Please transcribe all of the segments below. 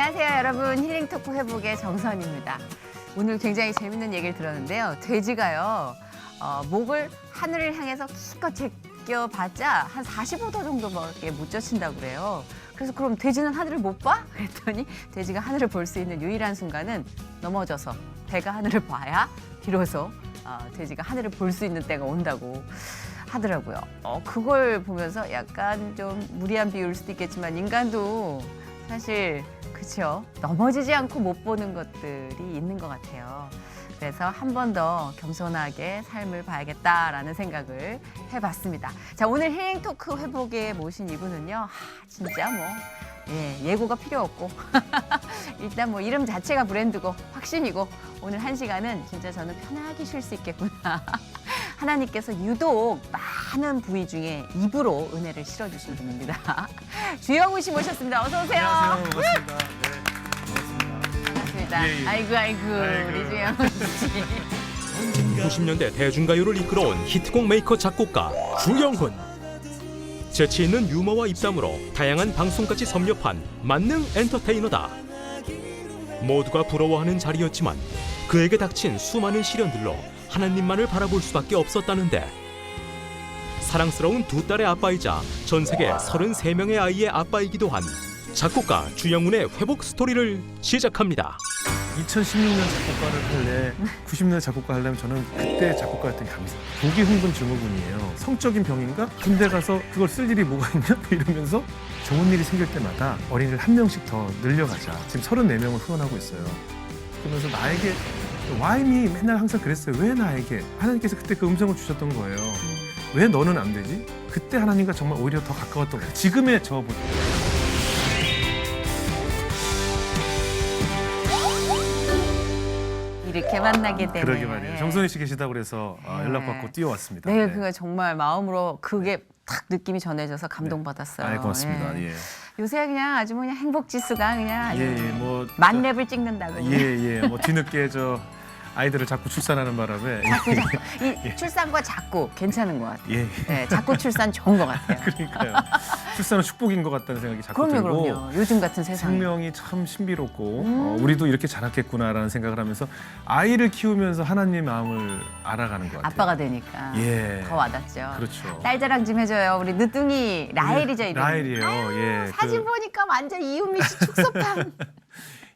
안녕하세요, 여러분. 힐링 토크 회복의 정선입니다. 오늘 굉장히 재밌는 얘기를 들었는데요. 돼지가요, 목을 하늘을 향해서 기껏 제껴봤자 한 45도 정도밖에 못 젖힌다고 그래요. 그래서 그럼 돼지는 하늘을 못 봐? 그랬더니 돼지가 하늘을 볼 수 있는 유일한 순간은 넘어져서 배가 하늘을 봐야 비로소 돼지가 하늘을 볼 수 있는 때가 온다고 하더라고요. 그걸 보면서 약간 좀 무리한 비유일 수도 있겠지만 인간도 사실 그렇죠. 넘어지지 않고 못 보는 것들이 있는 것 같아요. 그래서 한 번 더 겸손하게 삶을 봐야겠다라는 생각을 해봤습니다. 자, 오늘 힐링 토크 회복에 모신 이분은요. 진짜 뭐 예고가 필요 없고 일단 뭐 이름 자체가 브랜드고 확신이고 오늘 한 시간은 진짜 저는 편하게 쉴 수 있겠구나. 하나님께서 유독 많은 부위 중에 입으로 은혜를 실어주신 분입니다. 주영훈 씨 모셨습니다. 어서 오세요. 안녕하세요. 반갑습니다. 네, 반갑습니다. 예, 예. 아이고 우리 주영훈 씨. 90년대 대중가요를 이끌어온 히트곡 메이커 작곡가 주영훈. 재치 있는 유머와 입담으로 다양한 방송까지 섭렵한 만능 엔터테이너다. 모두가 부러워하는 자리였지만 그에게 닥친 수많은 시련들로 하나님만을 바라볼 수밖에 없었다는데, 사랑스러운 두 딸의 아빠이자 전 세계 33명의 아이의 아빠이기도 한 작곡가 주영훈의 회복 스토리를 시작합니다. 2016년 작곡가를 할래, 90년대 작곡가 하려면 저는 그때 작곡가였던 게 감사. 조기 흥분 증후군이에요. 성적인 병인가? 군대 가서 그걸 쓸 일이 뭐가 있냐? 이러면서 좋은 일이 생길 때마다 어린이를 한 명씩 더 늘려가자. 지금 34명을 후원하고 있어요. 그러면서 나에게 Why me? 맨날 항상 그랬어요. 왜 나에게? 하나님께서 그때 그 음성을 주셨던 거예요. 왜 너는 안 되지? 그때 하나님과 정말 오히려 더 가까웠던 거예요. 지금의 저보다. 이렇게 만나게 되네요. 그러게 말이에요. 예. 정선희 씨 계시다고 그래서 연락받고 뛰어왔습니다. 네, 그거 정말 마음으로 그게 딱 느낌이 전해져서 감동받았어요. 아, 고맙습니다. 예. 요새 그냥 아주 그냥 행복 지수가 그냥 아주 뭐 만렙을 찍는다고. 뭐 뒤늦게 저 아이들을 자꾸 출산하는 바람에 자꾸 이 출산과 자꾸 괜찮은 것 같아요. 예. 네, 자꾸 출산 좋은 것 같아요. 그러니까요. 출산은 축복인 것 같다는 생각이 자꾸 들고 그럼요. 요즘 같은 세상에. 생명이 참 신비롭고 우리도 이렇게 자랐겠구나라는 생각을 하면서 아이를 키우면서 하나님 마음을 알아가는 것 같아요. 아빠가 되니까 예. 더 와닿죠. 그렇죠. 딸 자랑 좀 해줘요. 우리 늦둥이 라헬이죠, 이름. 라헬이에요. 예. 사진 보니까 완전 이은미 씨 축소판.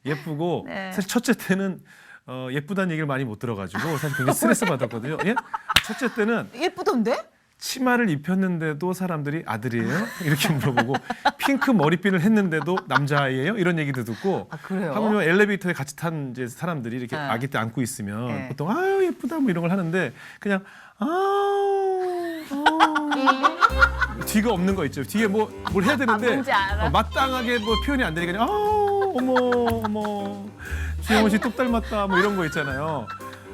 예쁘고 네. 사실 첫째 때는 예쁘다는 얘기를 많이 못 들어가지고 사실 굉장히 스트레스 받았거든요. 예? 첫째 때는 예쁘던데? 치마를 입혔는데도 사람들이 아들이에요? 이렇게 물어보고 핑크 머리핀을 했는데도 남자아이예요? 이런 얘기도 듣고 아, 그래요? 하물며 엘리베이터에 같이 탄 이제 사람들이 이렇게 네. 아기 때 안고 있으면 네. 보통 아유 예쁘다 뭐 이런 걸 하는데 그냥 뒤가 없는 거 있죠. 뒤에 뭘 해야 되는데 뭔지 알아. 마땅하게 뭐 표현이 안 되니까 그냥 어머 주영훈 씨 똑 닮았다 뭐 이런 거 있잖아요.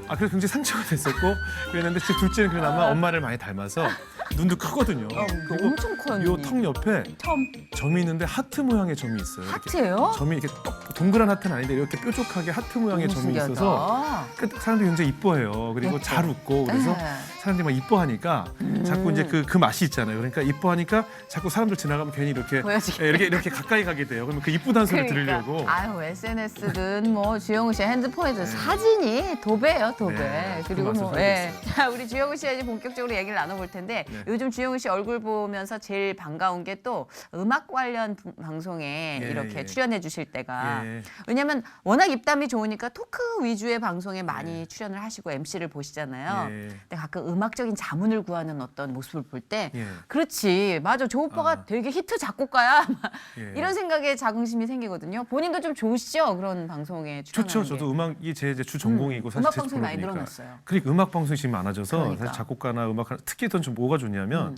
그래서 굉장히 상처가 됐었고 그랬는데 제 둘째는 그나마 엄마를 많이 닮아서 눈도 크거든요. 그리고 엄청 커요. 요 턱 옆에 텀. 점이 있는데 하트 모양의 점이 있어요. 이렇게 하트예요? 점이 이렇게 동그란 하트는 아닌데 이렇게 뾰족하게 하트 모양의 너무 점이 신기하다. 있어서 사람들이 굉장히 이뻐해요. 그리고 예뻐. 잘 웃고 그래서 네. 사람들이 막 이뻐하니까 자꾸 이제 그 맛이 있잖아요. 그러니까 이뻐하니까 자꾸 사람들 지나가면 괜히 이렇게 보여지게. 이렇게 가까이 가게 돼요. 그러면 그 이쁘다는 소리 들으려고. 아유, SNS든 뭐 주영훈 씨 핸드폰에도 사진이 도배예요, 도배. 네, 그리고 그 뭐 맛을 살고 자, 우리 주영훈 씨와 이제 본격적으로 얘기를 나눠볼 텐데 네. 요즘 주영훈 씨 얼굴 보면서 제일 반가운 게 또 음악 관련 방송에 예, 이렇게 예. 출연해 주실 때가 예. 왜냐면 워낙 입담이 좋으니까 토크 위주의 방송에 많이 출연을 하시고 MC를 보시잖아요. 예. 근데 가끔 음악적인 자문을 구하는 어떤 모습을 볼 때 예. 그렇지, 맞아, 저 오빠가 되게 히트 작곡가야. 막 예. 이런 생각에 자긍심이 생기거든요. 본인도 좀 좋으시죠? 그런 방송에 출연하는 좋죠. 게. 저도 음악이 제 주 전공이고 사실 음악 제 방송이 많이 프로그램이니까. 늘어났어요. 그러니까 음악 방송이 지금 많아져서 그러니까. 사실 작곡가나 음악하는 특히 더 좀 뭐가 좋냐면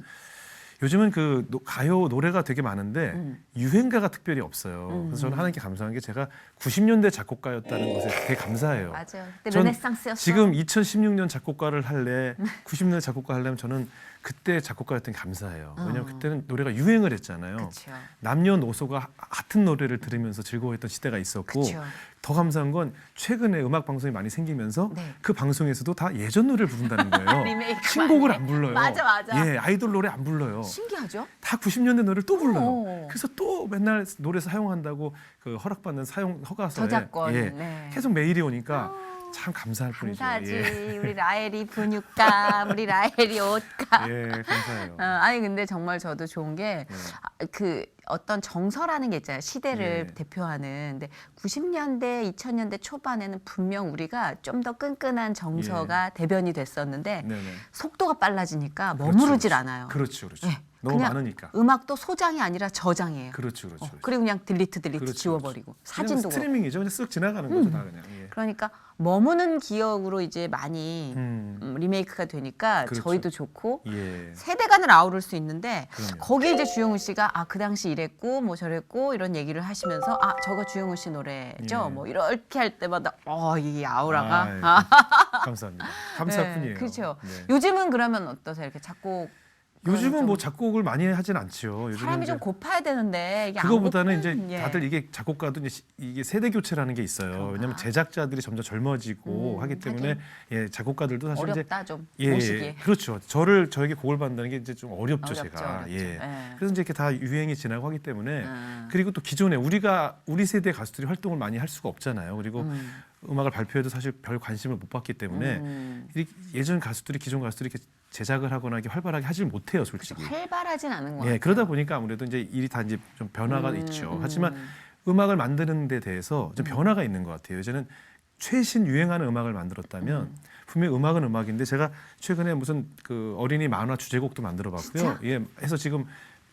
요즘은 그 가요 노래가 되게 많은데 유행가가 특별히 없어요. 그래서 저는 하나님께 감사한 게 제가 90년대 작곡가였다는 것에 되게 감사해요. 맞아요. 그때 전 르네상스였어. 지금 2016년 작곡가를 할래, 90년대 작곡가 하려면 저는 그때 작곡가였던 게 감사해요. 왜냐하면 그때는 노래가 유행을 했잖아요. 그렇죠. 남녀노소가 같은 노래를 들으면서 즐거워했던 시대가 있었고 그쵸. 더 감사한 건 최근에 음악 방송이 많이 생기면서 네. 그 방송에서도 다 예전 노래를 부른다는 거예요. 리메이크 신곡을 많이 안 불러요. 맞아. 예, 아이돌 노래 안 불러요. 신기하죠? 다 90년대 노래를 또 불러요. 어. 그래서 또 맨날 노래 사용한다고 그 허락받는 사용 허가서에 저작권. 예, 네. 계속 메일이 오니까 참 감사할 뿐이죠. 감사하지. 예. 우리 라엘이 분유감, 우리 라엘이 옷감. 예, 감사해요. 아니 근데 정말 저도 좋은 게 네. 그 어떤 정서라는 게 있잖아요. 시대를 네. 대표하는. 근데 90년대, 2000년대 초반에는 분명 우리가 좀 더 끈끈한 정서가 대변이 됐었는데 네네. 속도가 빨라지니까 머무르질 그렇죠. 않아요. 그렇죠, 그렇죠. 예, 너무 그냥 많으니까. 음악도 소장이 아니라 저장이에요. 그렇죠, 그렇죠. 그렇죠. 그리고 그냥 딜리트 그렇죠, 지워버리고 그냥 사진도 그렇고. 스트리밍이죠. 그냥 쓱 지나가는 거죠, 다 그냥. 예. 그러니까 머무는 기억으로 이제 많이 리메이크가 되니까 그렇죠. 저희도 좋고 예. 세대간을 아우를 수 있는데 그럼요. 거기에 이제 주영훈 씨가 그 당시 이랬고 뭐 저랬고 이런 얘기를 하시면서 저거 주영훈 씨 노래죠. 예. 뭐 이렇게 할 때마다 이 아우라가 아이, 감사합니다. 감사할 네, 뿐이에요. 그렇죠. 네. 요즘은 그러면 어떠세요? 이렇게 작곡 요즘은 뭐 작곡을 많이 하진 않죠. 요즘은 사람이 좀 이제 고파야 되는데 이게 안 그거보다는 이제 고픈, 예. 다들 이게 작곡가도 이제 이게 세대 교체라는 게 있어요. 그런가? 왜냐하면 제작자들이 점점 젊어지고 하기 때문에 하긴. 예, 작곡가들도 사실 이제 어렵다 좀 예, 모시기. 그렇죠. 저에게 곡을 받는다는 게 이제 좀 어렵죠, 제가. 예. 그래서 이제 이렇게 다 유행이 지나고 하기 때문에 그리고 또 기존에 우리 세대 가수들이 활동을 많이 할 수가 없잖아요. 그리고 음악을 발표해도 사실 별 관심을 못 받기 때문에 예전 가수들이 기존 가수들이 이렇게 제작을 하거나 이렇게 활발하게 하질 못해요, 솔직히. 활발하진 않은 것 예, 같아요. 그러다 보니까 아무래도 이제 일이 다 이제 좀 변화가 있죠. 하지만 음악을 만드는 데 대해서 좀 변화가 있는 것 같아요. 예전엔 최신 유행하는 음악을 만들었다면 분명히 음악은 음악인데 제가 최근에 무슨 그 어린이 만화 주제곡도 만들어봤고요. 예, 해서 지금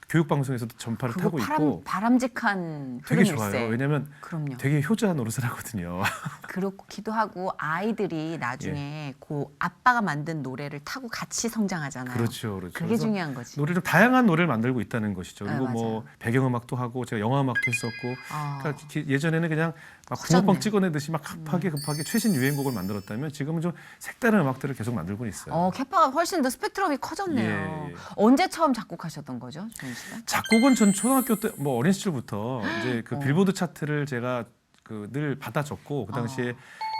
교육방송에서도 전파를 타고 있고 바람직한 되게 흐름일세. 좋아요. 왜냐하면 그럼요. 되게 효자 노릇을 하거든요. 그렇기도 하고 아이들이 나중에 그 아빠가 만든 노래를 타고 같이 성장하잖아요. 그렇죠, 그렇죠. 그게 그래서 중요한 거지. 노래 좀 다양한 노래를 만들고 있다는 것이죠. 네, 그리고 뭐 맞아요. 배경음악도 하고 제가 영화음악도 했었고, 그러니까 예전에는 그냥 막 커졌네. 붕어빵 찍어내듯이 막 급하게 최신 유행곡을 만들었다면 지금은 좀 색다른 음악들을 계속 만들고 있어요. 캐파가 훨씬 더 스펙트럼이 커졌네요. 예, 예. 언제 처음 작곡하셨던 거죠, 주현 씨가? 작곡은 전 초등학교 때 뭐 어린 시절부터 이제 그 빌보드 차트를 제가 그 늘 받아 적고 그 당시에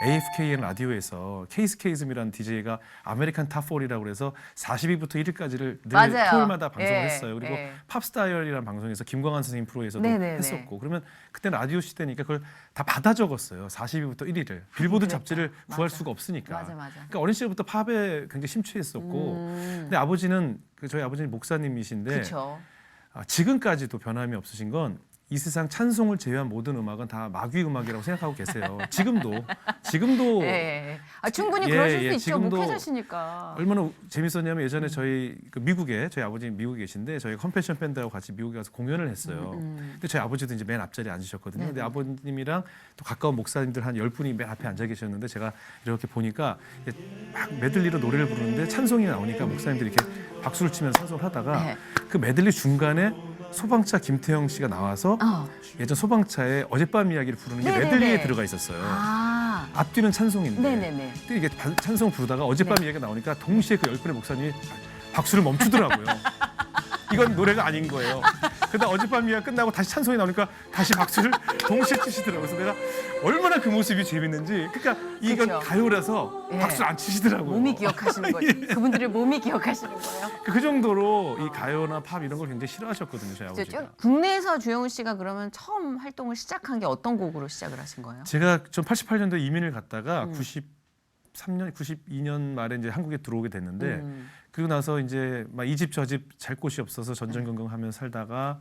AFKN 라디오에서 케이스 케이즘이라는 DJ가 아메리칸 탑4라고 그래서 40위부터 1위까지를 늘 맞아요. 토요일마다 방송을 예, 했어요. 그리고 예. 팝스타일이라는 방송에서 김광한 선생님 프로에서도 네네네. 했었고 그러면 그때 라디오 시대니까 그걸 다 받아 적었어요. 40위부터 1위를 빌보드 그랬다. 잡지를 구할 맞아. 수가 없으니까. 맞아. 그러니까 어린 시절부터 팝에 굉장히 심취했었고 근데 아버지는 저희 아버지는 목사님이신데 그렇죠. 지금까지도 변함이 없으신 건 이 세상 찬송을 제외한 모든 음악은 다 마귀 음악이라고 생각하고 계세요. 지금도 예. 충분히 예, 그러실 수 예, 있죠. 지금도 목회자시니까. 얼마나 재밌었냐면 예전에 저희 그 미국에 저희 아버지 미국에 계신데 저희 컴패션 밴드하고 같이 미국에 가서 공연을 했어요. 근데 저희 아버지도 이제 맨 앞자리에 앉으셨거든요. 근데 아버님이랑 또 가까운 목사님들 한 10분이 맨 앞에 앉아 계셨는데 제가 이렇게 보니까 막 메들리로 노래를 부르는데 찬송이 나오니까 목사님들이 이렇게 박수를 치면서 찬송을 하다가 네. 그 메들리 중간에 소방차 김태형 씨가 나와서 예전 소방차의 어젯밤 이야기를 부르는 게 네네네. 메들리에 들어가 있었어요. 앞뒤는 찬송인데 네네네. 근데 이게 찬송 부르다가 어젯밤 이야기가 나오니까 동시에 그 10분의 목사님이 박수를 멈추더라고요. 이건 노래가 아닌 거예요. 그러다 어젯밤 이야기 끝나고 다시 찬송이 나오니까 다시 박수를 동시에 치시더라고요. 그래서 내가 얼마나 그 모습이 재밌는지. 그러니까 이건 그쵸. 가요라서 예. 박수를 안 치시더라고요. 몸이 기억하시는 거지. 그분들의 몸이 기억하시는 거예요. 그 정도로 이 가요나 팝 이런 걸 굉장히 싫어하셨거든요. 저희 이제 아버지가. 국내에서 주영훈 씨가 그러면 처음 활동을 시작한 게 어떤 곡으로 시작을 하신 거예요? 제가 좀 88년도에 이민을 갔다가 93년, 92년 말에 이제 한국에 들어오게 됐는데 그리고 나서 이제 막 이 집 저 집 잘 곳이 없어서 전전긍긍하면서 살다가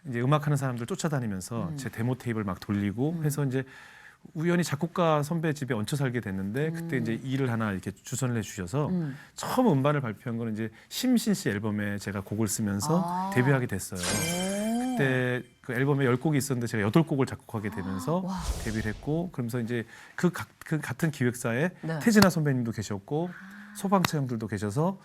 이제 음악하는 사람들 쫓아다니면서 제 데모 테이프를 막 돌리고 해서 이제 우연히 작곡가 선배 집에 얹혀 살게 됐는데 그때 이제 일을 하나 이렇게 주선을 해주셔서 처음 음반을 발표한 거는 이제 심신 씨 앨범에 제가 곡을 쓰면서 데뷔하게 됐어요. 그때 그 앨범에 10곡이 있었는데 제가 8곡을 작곡하게 되면서 데뷔를 했고 그러면서 이제 그 같은 기획사에 네. 태진아 선배님도 계셨고 소방차 형들도 계셔서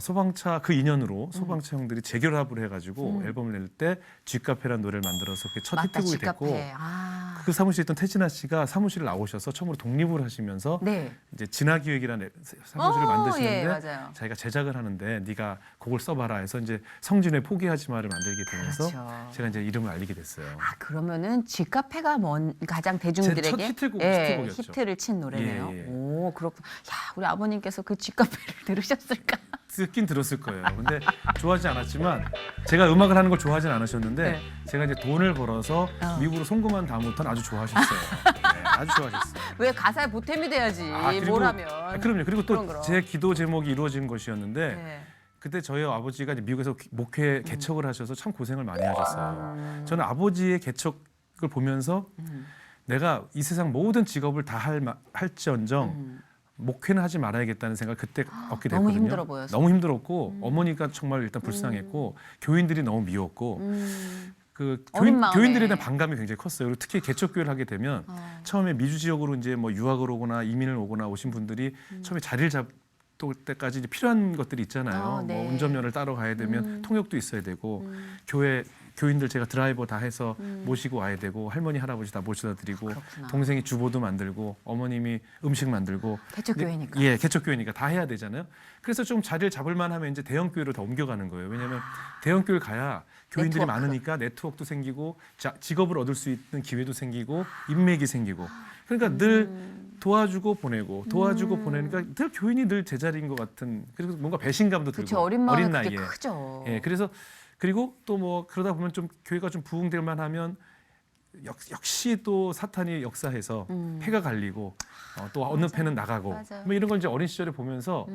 소방차 그 인연으로 소방차 형들이 재결합을 해가지고 앨범을 낼 때 쥐카페라는 노래를 만들어서 그게 첫 맞다, 히트곡이 됐고 쥐카페. 그 사무실에 있던 태진아 씨가 사무실을 나오셔서 처음으로 독립을 하시면서 네. 이제 진화기획이라는 사무실을 만드시는데 예, 맞아요. 자기가 제작을 하는데 네가 곡을 써봐라 해서 이제 성진의 포기하지 마를 만들게 되면서 그렇죠. 제가 이제 이름을 알리게 됐어요. 아, 그러면은 집카페가 가장 제 대중들에게 첫 히트곡, 예, 히트곡이었죠. 히트를 친 노래네요. 예, 예. 오, 그렇군. 야, 우리 아버님께서 그 집카페를 들으셨을까? 듣긴 들었을 거예요. 근데 좋아하지 않았지만 제가 음악을 하는 걸 좋아하진 않으셨는데 네. 제가 이제 돈을 벌어서 미국으로 송금한 다음부터는 아주 좋아하셨어요. 네, 아주 좋아하셨어요. 왜 가사에 보탬이 돼야지. 그리고- 뭘 하면. 그럼요. 그리고 그럼. 또 제 기도 제목이 이루어진 것이었는데 네. 그때 저희 아버지가 이제 미국에서 목회 개척을 하셔서 참 고생을 많이 하셨어요. 음. 저는 아버지의 개척을 보면서 내가 이 세상 모든 직업을 다 할지언정 목회는 하지 말아야겠다는 생각을 그때 얻게 됐거든요. 너무 힘들어 보였어요. 너무 힘들었고 어머니가 정말 일단 불쌍했고 교인들이 너무 미웠고 그 어린 마음에. 교인들에 대한 반감이 굉장히 컸어요. 그리고 특히 개척교회를 하게 되면 처음에 미주 지역으로 이제 뭐 유학을 오거나 이민을 오거나 오신 분들이 처음에 자리를 잡을 때까지 이제 필요한 것들이 있잖아요. 네. 뭐 운전면허를 따러 가야 되면 통역도 있어야 되고 교인들 제가 드라이버 다 해서 모시고 와야 되고 할머니 할아버지 다 모셔다 드리고 그렇구나. 동생이 주보도 만들고 어머님이 음식 만들고 개척교회니까. 예, 개척교회니까 다 해야 되잖아요. 그래서 좀 자리를 잡을 만하면 이제 대형교회로 더 옮겨가는 거예요. 왜냐하면 대형교회 가야 교인들이 네트워크. 많으니까 네트워크도 생기고 직업을 얻을 수 있는 기회도 생기고 인맥이 생기고 그러니까 늘 도와주고 보내고 도와주고 보내니까 늘 교인이 늘 제자리인 것 같은 그리고 뭔가 배신감도 들고 그렇죠. 어린 마음에 나이에 그게 크죠. 예, 그래서 그리고 또 뭐 그러다 보면 좀 교회가 좀 부흥될 만하면 역시 또 사탄이 역사해서 패가 갈리고 또 어느 패는 나가고 맞아요. 뭐 이런 걸 이제 어린 시절에 보면서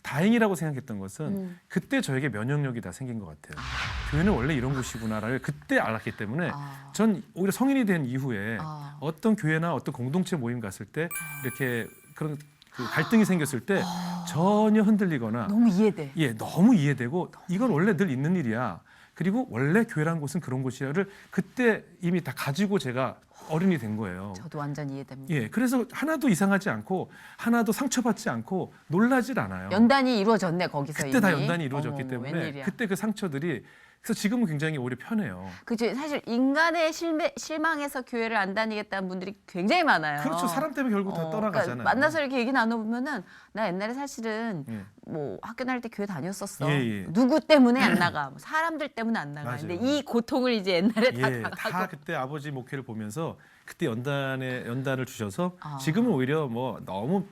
다행이라고 생각했던 것은 그때 저에게 면역력이 다 생긴 것 같아요. 교회는 원래 이런 곳이구나를 그때 알았기 때문에 아. 전 오히려 성인이 된 이후에 아. 어떤 교회나 어떤 공동체 모임 갔을 때 이렇게 그런 그 갈등이 생겼을 때 전혀 흔들리거나 너무 이해돼. 예, 너무 이해되고 이건 원래 늘 있는 일이야. 그리고 원래 교회라는 곳은 그런 곳이야를 그때 이미 다 가지고 제가 어른이 된 거예요. 저도 완전 이해됩니다. 예, 그래서 하나도 이상하지 않고 하나도 상처받지 않고 놀라질 않아요. 연단이 이루어졌네 거기서 그때 다 이미. 연단이 이루어졌기 어머, 때문에 웬일이야. 그때 그 상처들이 그래서 지금은 굉장히 오히려 편해요. 그죠. 사실 인간의 실망해서 교회를 안 다니겠다는 분들이 굉장히 많아요. 그렇죠. 사람 때문에 결국 다 떠나가잖아요. 그러니까 만나서 이렇게 얘기 나눠보면은 나 옛날에 사실은 예. 뭐 학교 다닐 때 교회 다녔었어. 예, 예. 누구 때문에 안 나가. 뭐 사람들 때문에 안 나가. 맞아요. 근데 이 고통을 이제 옛날에 다 예, 당하고. 다 그때 아버지 목회를 보면서 그때 연단을 주셔서 아. 지금은 오히려 뭐 너무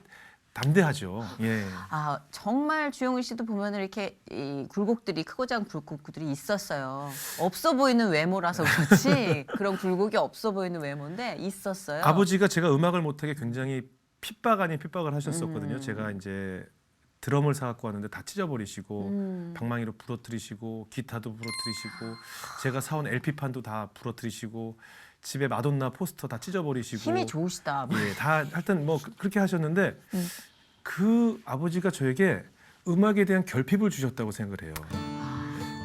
담대하죠. 예. 아 정말 주영훈 씨도 보면 이렇게 이 굴곡들이 크고 작은 굴곡들이 있었어요. 없어 보이는 외모라서 그렇지 그런 굴곡이 없어 보이는 외모인데 있었어요. 아버지가 제가 음악을 못하게 굉장히 핍박 아닌 핍박을 하셨었거든요. 제가 이제 드럼을 사갖고 왔는데 다 찢어버리시고 방망이로 부러뜨리시고 기타도 부러뜨리시고 제가 사온 LP판도 다 부러뜨리시고 집에 마돈나 포스터 다 찢어버리시고 힘이 좋으시다. 예, 다 하여튼 뭐 그렇게 하셨는데 그 아버지가 저에게 음악에 대한 결핍을 주셨다고 생각을 해요.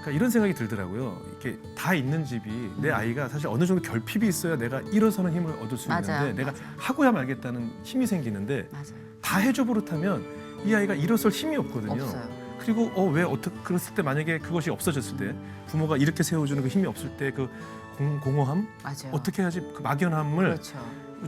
그러니까 이런 생각이 들더라고요. 이렇게 다 있는 집이 내 아이가 사실 어느 정도 결핍이 있어야 내가 일어서는 힘을 얻을 수 맞아요. 있는데 내가 맞아요. 하고야 말겠다는 힘이 생기는데 맞아요. 다 해줘 버릇하면 이 아이가 일어설 힘이 없거든요. 없어요. 그리고 왜 어떻게 그랬을 때 만약에 그것이 없어졌을 때 부모가 이렇게 세워주는 그 힘이 없을 때 그 공허함 맞아요. 어떻게 해야지 그 막연함을 그렇죠.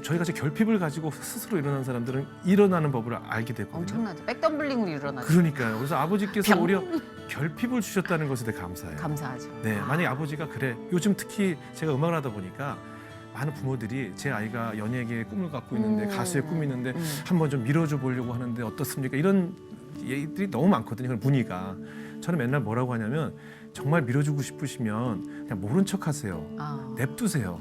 저희 같이 결핍을 가지고 스스로 일어나는 사람들은 일어나는 법을 알게 됐거든요. 엄청나죠. 백덤블링으로 일어나죠. 그러니까요. 그래서 아버지께서 병. 오히려 결핍을 주셨다는 것에 대해 감사해요. 감사하죠. 네, 만약에 아버지가 그래. 요즘 특히 제가 음악을 하다 보니까 많은 부모들이 제 아이가 연예계에 꿈을 갖고 있는데 가수의 꿈이 있는데 한번 좀 밀어줘 보려고 하는데 어떻습니까? 이런 얘기들이 너무 많거든요. 그런 문의가. 저는 맨날 뭐라고 하냐면 정말 밀어주고 싶으시면 그냥 모른 척 하세요. 아, 냅두세요.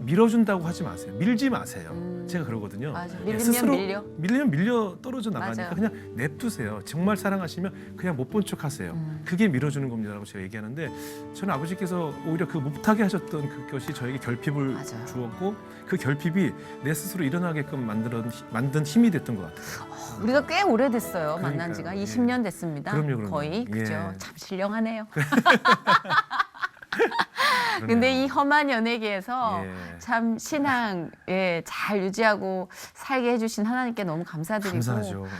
밀어준다고 하지 마세요. 밀지 마세요. 제가 그러거든요. 맞아. 예, 밀리면 밀려. 밀려 떨어져 나가니까 맞아요. 그냥 냅두세요. 정말 사랑하시면 그냥 못 본 척 하세요. 그게 밀어주는 겁니다라고 제가 얘기하는데 저는 아버지께서 오히려 그 못하게 하셨던 그것이 저에게 결핍을 맞아요. 주었고 그 결핍이 내 스스로 일어나게끔 만든 힘이 됐던 것 같아요. 우리가 꽤 오래됐어요. 만난 그러니까요. 지가 예. 20년 됐습니다. 그럼요. 거의 그죠. 예. 참 신령하네요. 근데 이 험한 연예계에서 예. 참 신앙 잘 유지하고 살게 해주신 하나님께 너무 감사드리고 감사하죠. 예.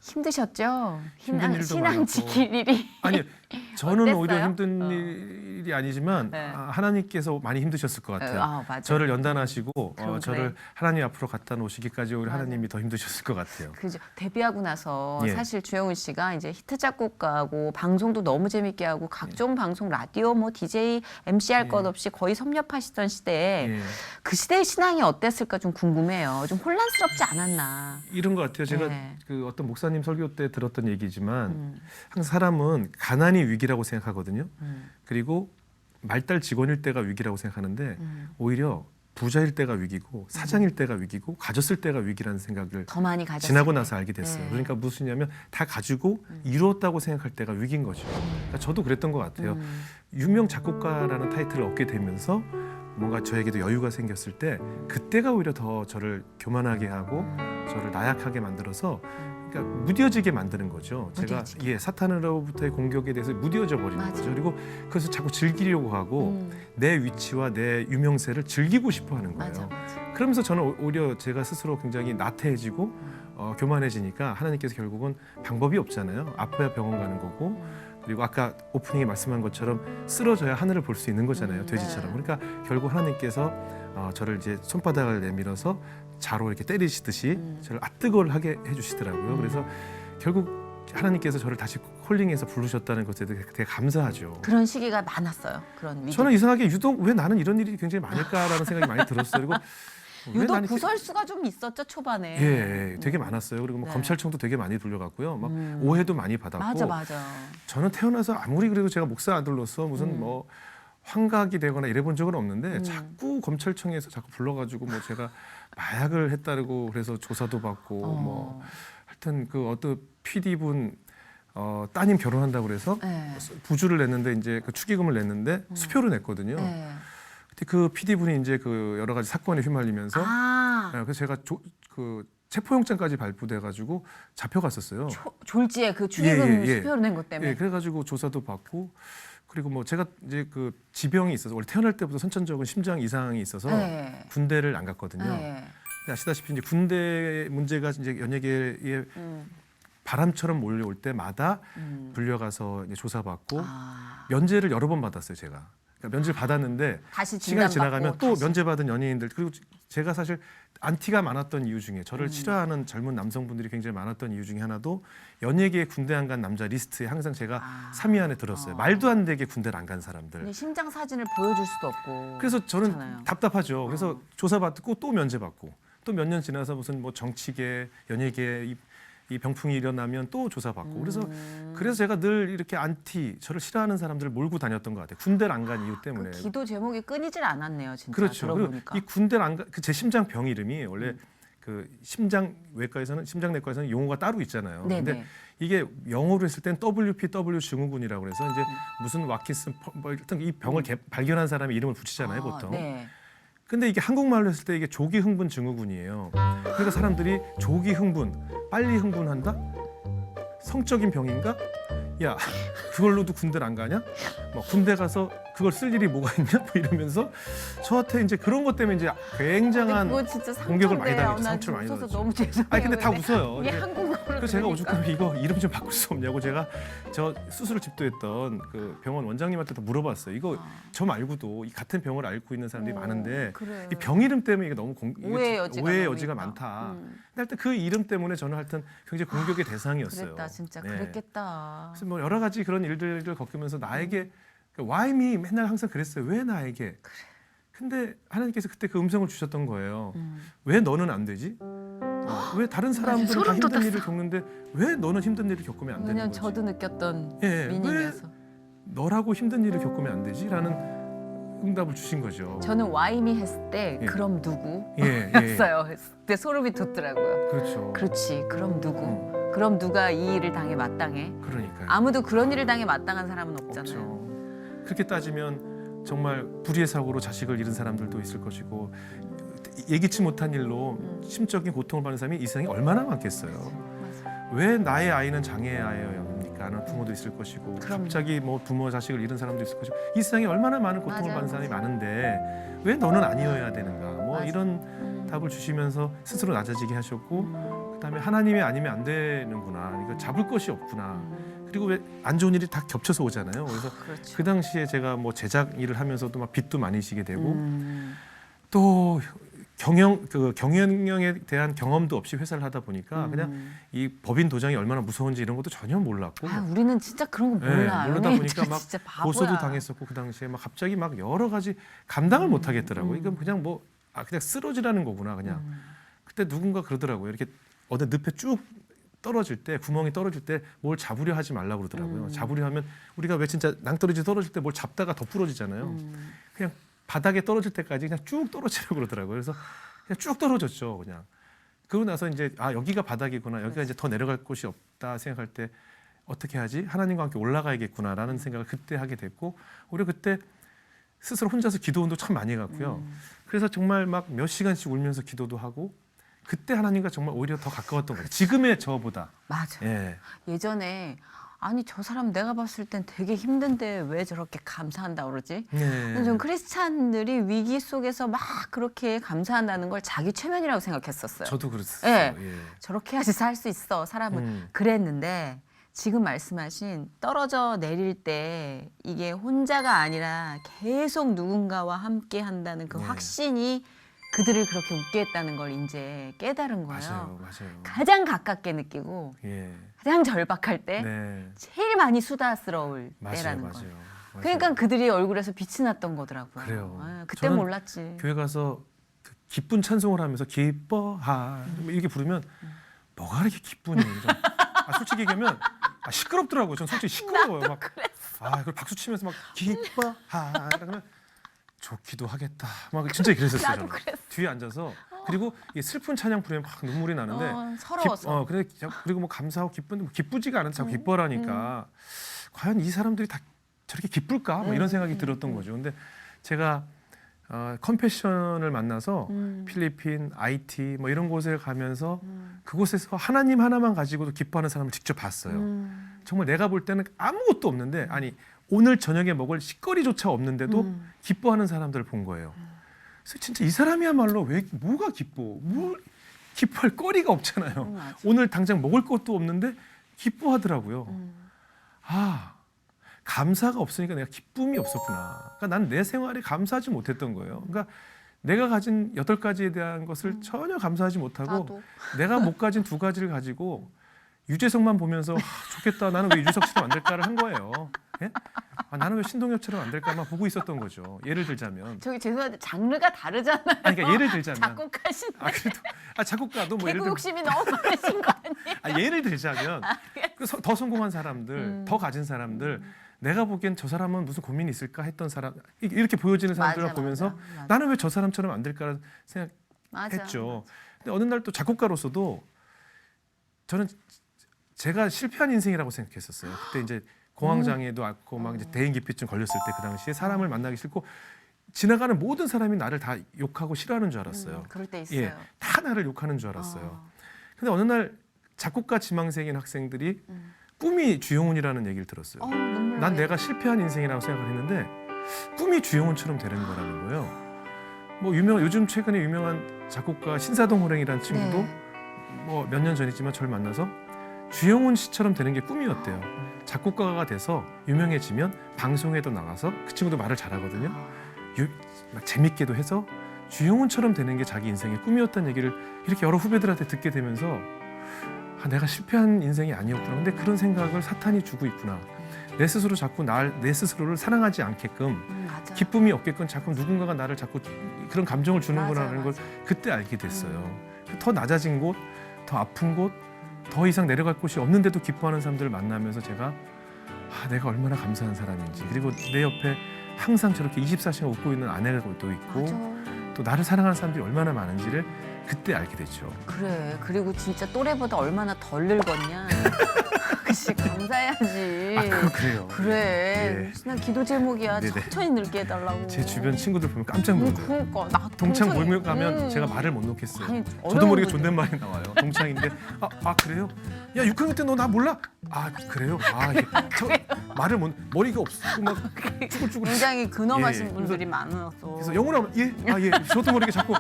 힘드셨죠? 힘든 일도 신앙 많았고. 지킬 일이 아니 저는 어땠어요? 오히려 힘든 어. 일이 아니지만 네. 하나님께서 많이 힘드셨을 것 같아요. 맞아요. 저를 연단하시고 그럼 저를 그래. 하나님 앞으로 갖다 놓으시기까지 오히려 맞아요. 하나님이 더 힘드셨을 것 같아요. 그죠. 데뷔하고 나서 예. 사실 주영훈 씨가 이제 히트 작곡가고 방송도 너무 재밌게 하고 각종 방송 라디오 뭐 DJ MC 할 것 예. 없이 거의 섭렵하시던 시대에 예. 그 시대의 신앙이 어땠을까 좀 궁금해요. 좀 혼란스럽지 않았나. 이런 것 같아요. 제가 네. 그 어떤 목사님 설교 때 들었던 얘기지만 음, 항상 사람은 가난이 위기라고 생각하거든요. 음, 그리고 말달 직원일 때가 위기라고 생각하는데 오히려 부자일 때가 위기고 사장일 때가 위기고 가졌을 때가 위기라는 생각을 더 많이 가졌어요. 지나고 나서 알게 됐어요. 네. 그러니까 무슨냐면 다 가지고 이루었다고 생각할 때가 위기인 거죠. 그러니까 저도 그랬던 것 같아요. 유명 작곡가라는 타이틀을 얻게 되면서 뭔가 저에게도 여유가 생겼을 때 그때가 오히려 더 저를 교만하게 하고 저를 나약하게 만들어서 그러니까 무뎌지게 만드는 거죠. 무뎌지게. 제가 사탄으로부터의 공격에 대해서 무뎌져 버리는 맞아. 거죠. 그리고 그래서 자꾸 즐기려고 하고 내 위치와 내 유명세를 즐기고 싶어 하는 거예요. 맞아, 맞아. 그러면서 저는 오히려 제가 스스로 굉장히 나태해지고 교만해지니까 하나님께서 결국은 방법이 없잖아요. 아파야 병원 가는 거고 그리고 아까 오프닝에 말씀한 것처럼 쓰러져야 하늘을 볼 수 있는 거잖아요. 돼지처럼. 네. 그러니까 결국 하나님께서 저를 이제 손바닥을 내밀어서 자로 이렇게 때리시듯이 저를 아뜨거를 하게 해주시더라고요. 그래서 결국 하나님께서 저를 다시 콜링해서 부르셨다는 것에 되게 감사하죠. 그런 시기가 많았어요. 그런 위기. 저는 이상하게 유독 왜 나는 이런 일이 굉장히 많을까라는 생각이 많이 들었어요. 그리고 왜 유독 나는 구설수가 좀 있었죠 초반에. 예, 되게 많았어요. 그리고 뭐 네. 검찰청도 되게 많이 돌려갔고요. 막 오해도 많이 받았고. 맞아, 맞아. 저는 태어나서 아무리 그래도 제가 목사 아들로서 무슨 음. 뭐 환각이 되거나 이래 본 적은 없는데 자꾸 검찰청에서 자꾸 불러가지고 뭐 제가 마약을 했다고 그래서 조사도 받고 뭐 하여튼 그 어떤 PD분 따님 결혼한다고 그래서 네. 부주를 냈는데 이제 그 축의금을 냈는데 수표를 냈거든요. 네. 근데 그 PD분이 이제 그 여러 가지 사건에 휘말리면서 아, 그래서 제가 그 체포영장까지 발부돼가지고 잡혀갔었어요. 졸지에 그 축의금 예. 수표를 낸 것 때문에. 예, 그래가지고 조사도 받고 그리고 뭐 제가 이제 그 지병이 있어서 원래 태어날 때부터 선천적인 심장 이상이 있어서 네. 군대를 안 갔거든요. 네. 근데 아시다시피 이제 군대 문제가 이제 연예계에 음, 바람처럼 몰려올 때마다 음. 불려가서 이제 조사받고 아, 면제를 여러 번 받았어요, 제가. 그러니까 면제를 받았는데 다시 시간이 진단받고 지나가면 또 다시. 면제받은 연예인들 그리고 제가 사실 안티가 많았던 이유 중에 저를 싫어하는 젊은 남성분들이 굉장히 많았던 이유 중에 하나도 연예계에 군대 안 간 남자 리스트에 항상 제가 3위 안에 들었어요. 말도 안 되게 군대를 안 간 사람들. 근데 심장 사진을 보여줄 수도 없고. 그래서 저는 그렇잖아요. 답답하죠. 그래서 조사받고 또 면제받고 또 몇 년 지나서 무슨 뭐 정치계, 연예계 이 병풍이 일어나면 또 조사받고 그래서 제가 늘 이렇게 안티 저를 싫어하는 사람들을 몰고 다녔던 것 같아요. 군대를 안 간 이유 때문에. 그 기도 제목이 끊이질 않았네요, 진짜. 그렇죠. 그리고 들어보니까. 이 군대를 안 가, 제 심장 병 이름이 원래 그 심장내과에서는 용어가 따로 있잖아요. 네네. 근데 이게 영어로 했을 땐 WPW 증후군이라고 그래서 이제 무슨 와키슨 뭐 일단 이 병을 발견한 사람이 이름을 붙이잖아요, 보통. 네. 근데 이게 한국말로 했을 때 이게 조기 흥분 증후군이에요. 그러니까 사람들이 조기 흥분, 빨리 흥분한다? 성적인 병인가? 야, 그걸로도 군대를 안 가냐? 뭐 군대 가서 그걸 쓸 일이 뭐가 있냐? 뭐 이러면서 저한테 이제 그런 것 때문에 이제 굉장한 그거 진짜 공격을 많이 상처인데요. 당했죠. 난 상처를 많이 웃어서 받았죠. 너무 죄송해요. 아니 근데 다 근데 웃어요. 이게 이제 한국어로 그래서 제가 들으니까. 오죽하면 이거 이름 좀 바꿀 수 없냐고 제가 저 수술을 집도했던 그 병원 원장님한테도 물어봤어요. 이거 저 말고도 이 같은 병을 앓고 있는 사람들이 많은데 그래요. 이 병 이름 때문에 이게 너무 오해의 여지가 너무 여지가 있다. 많다. 근데 하여튼 그 이름 때문에 저는 하여튼 굉장히 공격의 대상이었어요. 그랬다, 진짜 네. 그랬겠다. 그래서 뭐 여러 가지 그런 일들을 겪으면서 나에게 Why me 맨날 항상 그랬어요. 왜 나에게? 근데 하나님께서 그때 그 음성을 주셨던 거예요. 왜 너는 안 되지? 왜 다른 사람들은 다 소름 힘든 돋았어. 일을 겪는데 왜 너는 힘든 일을 겪으면 안 되는 왜냐면 거지? 저도 느꼈던 예, 미닝이어서. 너라고 힘든 일을 겪으면 안 되지? 라는 응답을 주신 거죠. 저는 와이미 했을 때 예. 그럼 누구? 예, 였어요. 그때 소름이 돋더라고요. 그렇죠. 그렇지. 그럼 누구? 그럼 누가 이 일을 당해 마땅해? 그러니까요. 아무도 그런 일을 당해 마땅한 사람은 없잖아요. 없죠. 그렇게 따지면 정말 불의의 사고로 자식을 잃은 사람들도 있을 것이고 예기치 못한 일로 심적인 고통을 받는 사람이 이 세상에 얼마나 많겠어요. 맞아요. 왜 나의 아이는 장애의 아이였습니까? 하는 부모도 있을 것이고 그럼요. 갑자기 뭐 부모 자식을 잃은 사람도 있을 것이고 이 세상에 얼마나 많은 고통을 맞아요, 받는 사람이 맞아요. 많은데 왜 너는 아니어야 되는가? 뭐 맞아요. 이런 답을 주시면서 스스로 낮아지게 하셨고 그다음에 하나님이 아니면 안 되는구나. 이거 잡을 것이 없구나. 그리고 왜 안 좋은 일이 다 겹쳐서 오잖아요. 그래서 그렇죠. 그 당시에 제가 뭐 제작 일을 하면서도 막 빚도 많이 지게 되고 또 경영에 대한 경험도 없이 회사를 하다 보니까 그냥 이 법인 도장이 얼마나 무서운지 이런 것도 전혀 몰랐고 아, 우리는 진짜 그런 거 몰라요. 모르다 우리 보니까 막 진짜 바보야. 고소도 당했었고 그 당시에 막 갑자기 막 여러 가지 감당을 못 하겠더라고요. 이건 그냥 뭐 그냥 쓰러지라는 거구나 그냥. 그때 누군가 그러더라고요. 이렇게 어느 늪에 쭉 떨어질 때 구멍이 떨어질 때 뭘 잡으려 하지 말라고 그러더라고요. 잡으려 하면 우리가 왜 진짜 낭떠러지 떨어질 때 뭘 잡다가 더 부러지잖아요. 그냥 바닥에 떨어질 때까지 그냥 쭉 떨어지라고 그러더라고요. 그래서 그냥 쭉 떨어졌죠, 그냥. 그러고 나서 이제 여기가 바닥이구나, 여기가 이제 더 내려갈 곳이 없다 생각할 때 어떻게 하지? 하나님과 함께 올라가야겠구나라는 생각을 그때 하게 됐고, 오히려 그때 스스로 혼자서 기도원도 참 많이 갔고요. 그래서 정말 막 몇 시간씩 울면서 기도도 하고, 그때 하나님과 정말 오히려 더 가까웠던 거예요. 지금의 저보다. 맞아. 예. 예전에 아니 저 사람 내가 봤을 땐 되게 힘든데 왜 저렇게 감사한다 그러지? 네. 좀 크리스찬들이 위기 속에서 막 그렇게 감사한다는 걸 자기 최면이라고 생각했었어요. 저도 그랬어요. 예. 예. 저렇게 해야지 살 수 있어 사람은. 그랬는데 지금 말씀하신 떨어져 내릴 때 이게 혼자가 아니라 계속 누군가와 함께 한다는 그 네. 확신이 그들을 그렇게 웃게 했다는 걸 이제 깨달은 거예요. 맞아요. 가장 가깝게 느끼고 예. 가장 절박할 때 네. 제일 많이 수다스러울 맞아요, 때라는 맞아요. 거예요. 맞아요. 그러니까 그들이 얼굴에서 빛이 났던 거더라고요. 그래요. 아, 그때 저는 몰랐지. 교회 가서 그 기쁜 찬송을 하면서 기뻐하 이렇게 부르면 뭐가 이렇게 기쁘니? 솔직히 얘기하면 시끄럽더라고요. 전 솔직히 시끄러워요. 막 그걸 박수 치면서 막 기뻐하 그러면 좋기도 하겠다. 막 진짜 그랬었어요. 나도 저는. 그랬어. 뒤에 앉아서 그리고 이 슬픈 찬양 부르면 막 눈물이 나는데 서러워서. 그리고 뭐 감사하고 기쁜데 뭐 기쁘지가 않아서 자꾸 기뻐하니까 과연 이 사람들이 다 저렇게 기쁠까? 뭐 이런 생각이 들었던 거죠. 근데 제가 컴패션을 만나서 필리핀, IT 뭐 이런 곳에 가면서 그곳에서 하나님 하나만 가지고도 기뻐하는 사람을 직접 봤어요. 정말 내가 볼 때는 아무것도 없는데 오늘 저녁에 먹을 식거리조차 없는데도 기뻐하는 사람들을 본 거예요. 그래서 진짜 이 사람이야말로 뭐가 기뻐? 뭘 기뻐할 거리가 없잖아요. 맞아. 오늘 당장 먹을 것도 없는데 기뻐하더라고요. 감사가 없으니까 내가 기쁨이 없었구나. 그러니까 난 내 생활에 감사하지 못했던 거예요. 그러니까 내가 가진 8가지에 대한 것을 전혀 감사하지 못하고 나도. 내가 못 가진 2가지를 가지고 유재석만 보면서 좋겠다. 나는 왜 유재석처럼 안 될까를 한 거예요. 예? 나는 왜 신동엽처럼 안 될까만 보고 있었던 거죠. 예를 들자면. 저기 죄송한데 장르가 다르잖아요. 그러니까 예를 들자면. 작곡하신 그래도 작곡가도 뭐 예를 개그 욕심이 너무 많으신 거 아니에요? 예를 들자면 더 성공한 사람들, 더 가진 사람들, 내가 보기엔 저 사람은 무슨 고민이 있을까 했던 사람 이렇게 보여지는 사람들을 보면서 맞아. 나는 왜 저 사람처럼 안 될까라는 생각했죠. 근데 어느 날 또 작곡가로서도 저는 제가 실패한 인생이라고 생각했었어요. 그때 이제 공황장애도 왔고 막 이제 대인기피증 걸렸을 때 그 당시에 사람을 만나기 싫고 지나가는 모든 사람이 나를 다 욕하고 싫어하는 줄 알았어요. 그럴 때 있어요. 예, 다 나를 욕하는 줄 알았어요. 근데 어느 날 작곡가 지망생인 학생들이 꿈이 주영훈이라는 얘기를 들었어요. 눈물 난 나요. 내가 실패한 인생이라고 생각을 했는데 꿈이 주영훈처럼 되는 거라는 거예요. 뭐 요즘 최근에 유명한 작곡가 신사동 호랭이라는 친구도 뭐 몇 년 전이지만 저를 만나서 주영훈 씨처럼 되는 게 꿈이었대요. 작곡가가 돼서 유명해지면 방송에도 나가서 그 친구도 말을 잘하거든요. 막 재밌게도 해서 주영훈처럼 되는 게 자기 인생의 꿈이었다는 얘기를 이렇게 여러 후배들한테 듣게 되면서 내가 실패한 인생이 아니었구나. 근데 그런 생각을 사탄이 주고 있구나. 내 스스로 자꾸 내 스스로를 사랑하지 않게끔 맞아. 기쁨이 없게끔 자꾸 누군가가 나를 자꾸 그런 감정을 주는구나라는 걸 맞아. 그때 알게 됐어요. 더 낮아진 곳, 더 아픈 곳, 더 이상 내려갈 곳이 없는데도 기뻐하는 사람들을 만나면서 제가 내가 얼마나 감사한 사람인지, 그리고 내 옆에 항상 저렇게 24시간 웃고 있는 아내가 또 있고 맞아. 또 나를 사랑하는 사람들이 얼마나 많은지를 그때 알게 됐죠. 그래. 그리고 진짜 또래보다 얼마나 덜 늙었냐. 그치, 감사해야지. 그거 그래요. 그래. 예. 난 기도 제목이야. 네네. 천천히 늙게 해달라고. 제 주변 친구들 보면 깜짝 놀라요. 그러니까 나 동창 동창이- 모임 가면 제가 말을 못 놓겠어요. 아니, 저도 어려운 모르게 분들. 존댓말이 나와요. 동창인데 그래요? 야 6학년 때 너 나 몰라? 그래요? 저 말을 머리가 없고 막 쭈글쭈글. 굉장히 근엄하신 예, 분들이 많았어. 그래서 영훈아 예 저도 모르게 자꾸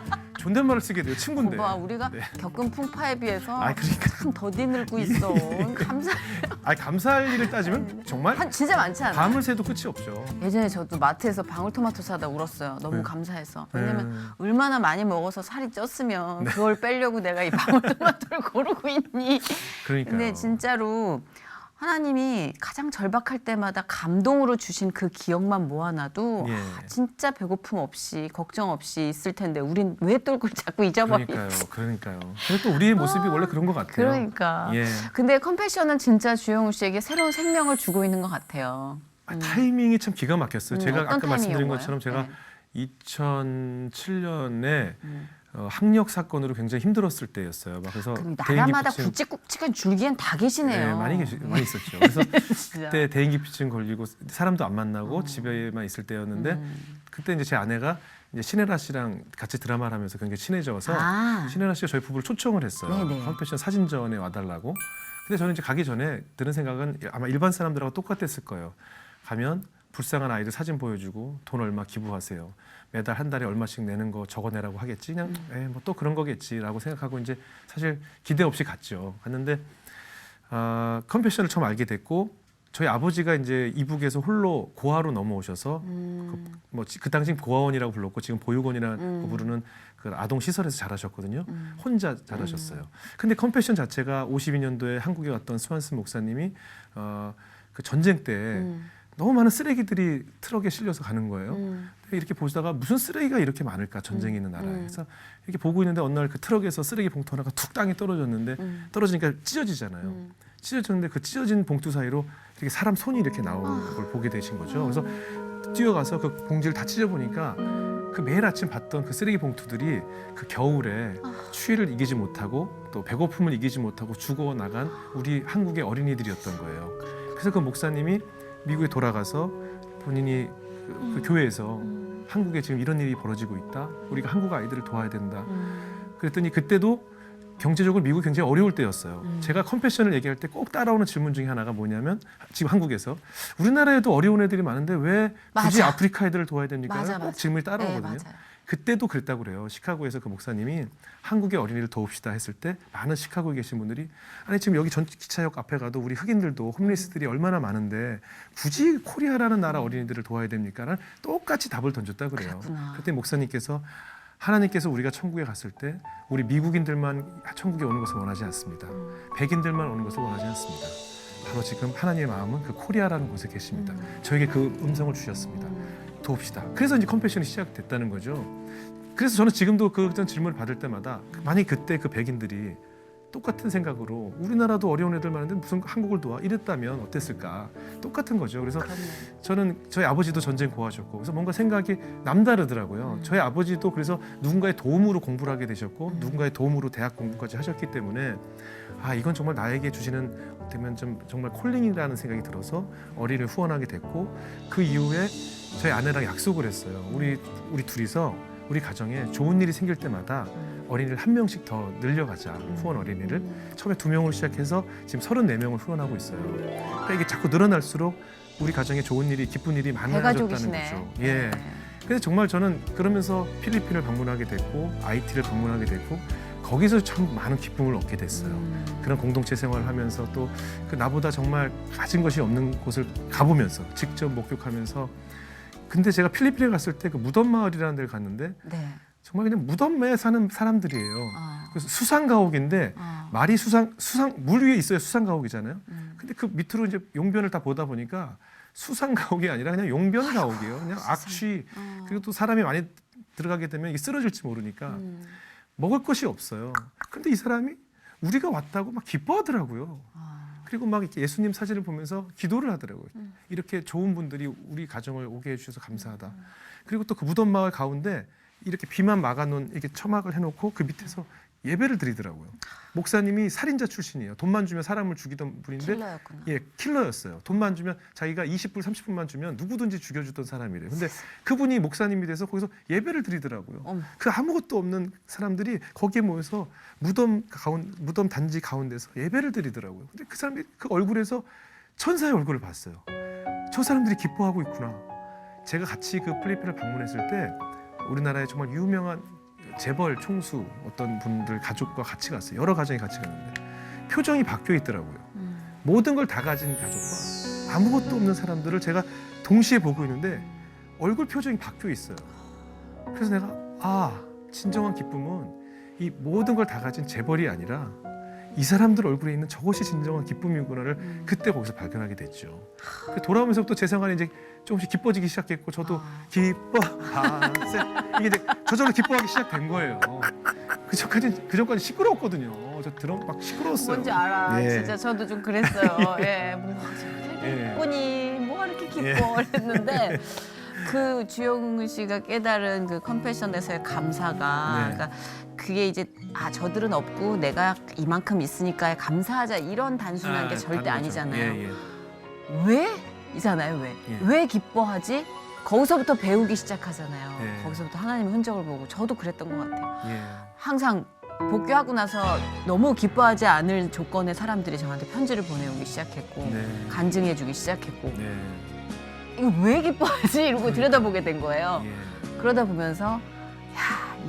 존댓말을 쓰게 돼요. 친구인데. 봐, 우리가 네. 겪은 풍파에 비해서 그러니까. 참 더디 늙고 있어. 감사. 감사할 일을 따지면 정말 진짜 많지 않아요? 밤을 새도 끝이 없죠. 예전에 저도 마트에서 방울토마토 사다 울었어요. 너무 네. 감사해서. 왜냐면 얼마나 많이 먹어서 살이 쪘으면 그걸 빼려고 내가 이 방울토마토를 고르고 있니. 그러니까요. 근데 진짜로 하나님이 가장 절박할 때마다 감동으로 주신 그 기억만 모아놔도 예. 진짜 배고픔 없이 걱정 없이 있을 텐데 우린 왜 또 그걸 자꾸 잊어버리지? 그러니까요. 그래서 또 우리의 모습이 원래 그런 것 같아요. 그러니까. 예. 근데 컴패션은 진짜 주영우 씨에게 새로운 생명을 주고 있는 것 같아요. 타이밍이 참 기가 막혔어요. 제가 어떤 아까 말씀드린 타이밍인 것처럼 제가 거예요? 2007년에 학력 사건으로 굉장히 힘들었을 때였어요. 막 그래서 그럼 대인기 나라마다 피증- 굵직굵직한 줄기엔 다 계시네요. 네, 많이 있었죠. 그래서 진짜. 그때 대인기피증 걸리고 사람도 안 만나고 집에만 있을 때였는데 그때 이제 제 아내가 이제 신혜라 씨랑 같이 드라마를 하면서 굉장히 친해져서 신혜라 씨가 저희 부부를 초청을 했어요. 네네. 컴패션 사진전에 와달라고. 근데 저는 이제 가기 전에 드는 생각은 아마 일반 사람들하고 똑같았을 거예요. 가면 불쌍한 아이들 사진 보여주고 돈 얼마 기부하세요. 매달 한 달에 얼마씩 내는 거 적어내라고 하겠지. 그냥 뭐 또 그런 거겠지라고 생각하고 이제 사실 기대 없이 갔죠. 갔는데 컴패션을 처음 알게 됐고 저희 아버지가 이제 이북에서 홀로 고아로 넘어오셔서 그 당시 고아원이라고 불렀고 지금 보육원이라고 부르는 그 아동 시설에서 자라셨거든요. 혼자 자라셨어요. 근데 컴패션 자체가 52년도에 한국에 왔던 스완슨 목사님이 그 전쟁 때 너무 많은 쓰레기들이 트럭에 실려서 가는 거예요. 이렇게 보시다가 무슨 쓰레기가 이렇게 많을까 전쟁이 있는 나라에. 그래서 이렇게 보고 있는데 어느 날 그 트럭에서 쓰레기 봉투 하나가 툭 땅에 떨어졌는데 떨어지니까 찢어지잖아요. 찢어졌는데 그 찢어진 봉투 사이로 이렇게 사람 손이 이렇게 나오는 걸 보게 되신 거죠. 그래서 뛰어가서 그 봉지를 다 찢어보니까 그 매일 아침 봤던 그 쓰레기 봉투들이 그 겨울에 추위를 이기지 못하고 또 배고픔을 이기지 못하고 죽어나간 우리 한국의 어린이들이었던 거예요. 그래서 그 목사님이 미국에 돌아가서 본인이 그 교회에서 한국에 지금 이런 일이 벌어지고 있다. 우리가 한국 아이들을 도와야 된다. 그랬더니 그때도 경제적으로 미국이 굉장히 어려울 때였어요. 제가 컴패션을 얘기할 때 꼭 따라오는 질문 중에 하나가 뭐냐면 지금 한국에서 우리나라에도 어려운 애들이 많은데 왜 굳이 맞아. 아프리카 애들을 도와야 됩니까? 맞아, 꼭 맞아. 질문이 네, 따라오거든요. 맞아요. 그때도 그랬다고 그래요. 시카고에서 그 목사님이 한국의 어린이를 도웁시다 했을 때 많은 시카고에 계신 분들이 아니 지금 여기 전 기차역 앞에 가도 우리 흑인들도 홈리스들이 얼마나 많은데 굳이 코리아라는 나라 어린이들을 도와야 됩니까? 라는 똑같이 답을 던졌다 그래요. 그렇구나. 그때 목사님께서 하나님께서 우리가 천국에 갔을 때 우리 미국인들만 천국에 오는 것을 원하지 않습니다. 백인들만 오는 것을 원하지 않습니다. 바로 지금 하나님의 마음은 그 코리아라는 곳에 계십니다. 저에게 그 음성을 주셨습니다. 도웁시다. 그래서 이제 컴패션이 시작됐다는 거죠. 그래서 저는 지금도 그런 질문을 받을 때마다 만약 그때 그 백인들이 똑같은 생각으로 우리나라도 어려운 애들 많은데 무슨 한국을 도와 이랬다면 어땠을까? 똑같은 거죠. 그래서 저는 저희 아버지도 전쟁 고아셨고 그래서 뭔가 생각이 남다르더라고요. 저희 아버지도 그래서 누군가의 도움으로 공부를 하게 되셨고 누군가의 도움으로 대학 공부까지 하셨기 때문에 이건 정말 나에게 주시는 되면 좀 정말 콜링이라는 생각이 들어서 어린이를 후원하게 됐고 그 이후에 저희 아내랑 약속을 했어요. 우리 둘이서 우리 가정에 좋은 일이 생길 때마다 어린이를 한 명씩 더 늘려가자. 후원 어린이를 처음에 2명으로 시작해서 지금 34명을 후원하고 있어요. 그러니까 이게 자꾸 늘어날수록 우리 가정에 좋은 일이 기쁜 일이 많아졌다는 대가족이시네. 거죠. 예. 그래서 정말 저는 그러면서 필리핀을 방문하게 됐고 IT를 방문하게 됐고 거기서 참 많은 기쁨을 얻게 됐어요. 그런 공동체 생활을 하면서 또 그 나보다 정말 가진 것이 없는 곳을 가보면서 직접 목격하면서 근데 제가 필리핀에 갔을 때 그 무덤 마을이라는 데를 갔는데 네. 정말 그냥 무덤에 사는 사람들이에요. 그래서 수상가옥인데 말이 물 위에 있어야 수상가옥이잖아요. 근데 그 밑으로 이제 용변을 다 보다 보니까 수상가옥이 아니라 그냥 용변가옥이에요. 그냥 악취 그리고 또 사람이 많이 들어가게 되면 이게 쓰러질지 모르니까 먹을 것이 없어요. 근데 이 사람이 우리가 왔다고 막 기뻐하더라고요. 그리고 막 이렇게 예수님 사진을 보면서 기도를 하더라고요. 이렇게 좋은 분들이 우리 가정을 오게 해주셔서 감사하다. 그리고 또 그 무덤 마을 가운데 이렇게 비만 막아놓은 이렇게 처막을 해놓고 그 밑에서 예배를 드리더라고요. 목사님이 살인자 출신이에요. 돈만 주면 사람을 죽이던 분인데, 킬러였구나. 예, 킬러였어요. 돈만 주면 자기가 20불, 30불만 주면 누구든지 죽여주던 사람이래요. 근데 그분이 목사님이 돼서 거기서 예배를 드리더라고요. 그 아무것도 없는 사람들이 거기에 모여서 무덤 단지 가운데서 예배를 드리더라고요. 근데 그 사람이 그 얼굴에서 천사의 얼굴을 봤어요. 저 사람들이 기뻐하고 있구나. 제가 같이 그 필리핀을 방문했을 때 우리나라에 정말 유명한 재벌 총수 어떤 분들 가족과 같이 갔어요. 여러 가정이 같이 갔는데 표정이 바뀌어 있더라고요. 모든 걸 다 가진 가족과 아무것도 없는 사람들을 제가 동시에 보고 있는데 얼굴 표정이 바뀌어 있어요. 그래서 내가 진정한 기쁨은 이 모든 걸 다 가진 재벌이 아니라 이 사람들 얼굴에 있는 저것이 진정한 기쁨이구나를 그때 거기서 발견하게 됐죠. 돌아오면서 또 제 생활이 이제 조금씩 기뻐지기 시작했고 저도 기뻐하세 이게 이제 저절로 기뻐하기 시작된 거예요. 그 전까지 시끄러웠거든요. 저 드럼 막 시끄러웠어요. 뭔지 알아. 예. 진짜 저도 좀 그랬어요. 예. 뭐 예. 기쁘니 뭐가 이렇게 기뻐 그랬는데 그 주영훈 씨가 깨달은 그 컴패션에서의 감사가 네. 그러니까 그게 이제 저들은 없고 내가 이만큼 있으니까 감사하자 이런 단순한 게 절대 다른 거죠. 아니잖아요. 예, 예. 왜? 이잖아요. 왜? 예. 왜 기뻐하지? 거기서부터 배우기 시작하잖아요. 예. 거기서부터 하나님의 흔적을 보고 저도 그랬던 것 같아요. 예. 항상 복귀하고 나서 너무 기뻐하지 않을 조건의 사람들이 저한테 편지를 보내오기 시작했고 네. 간증해주기 시작했고 네. 이거 왜 기뻐하지? 이러고 들여다보게 된 거예요. 예. 그러다 보면서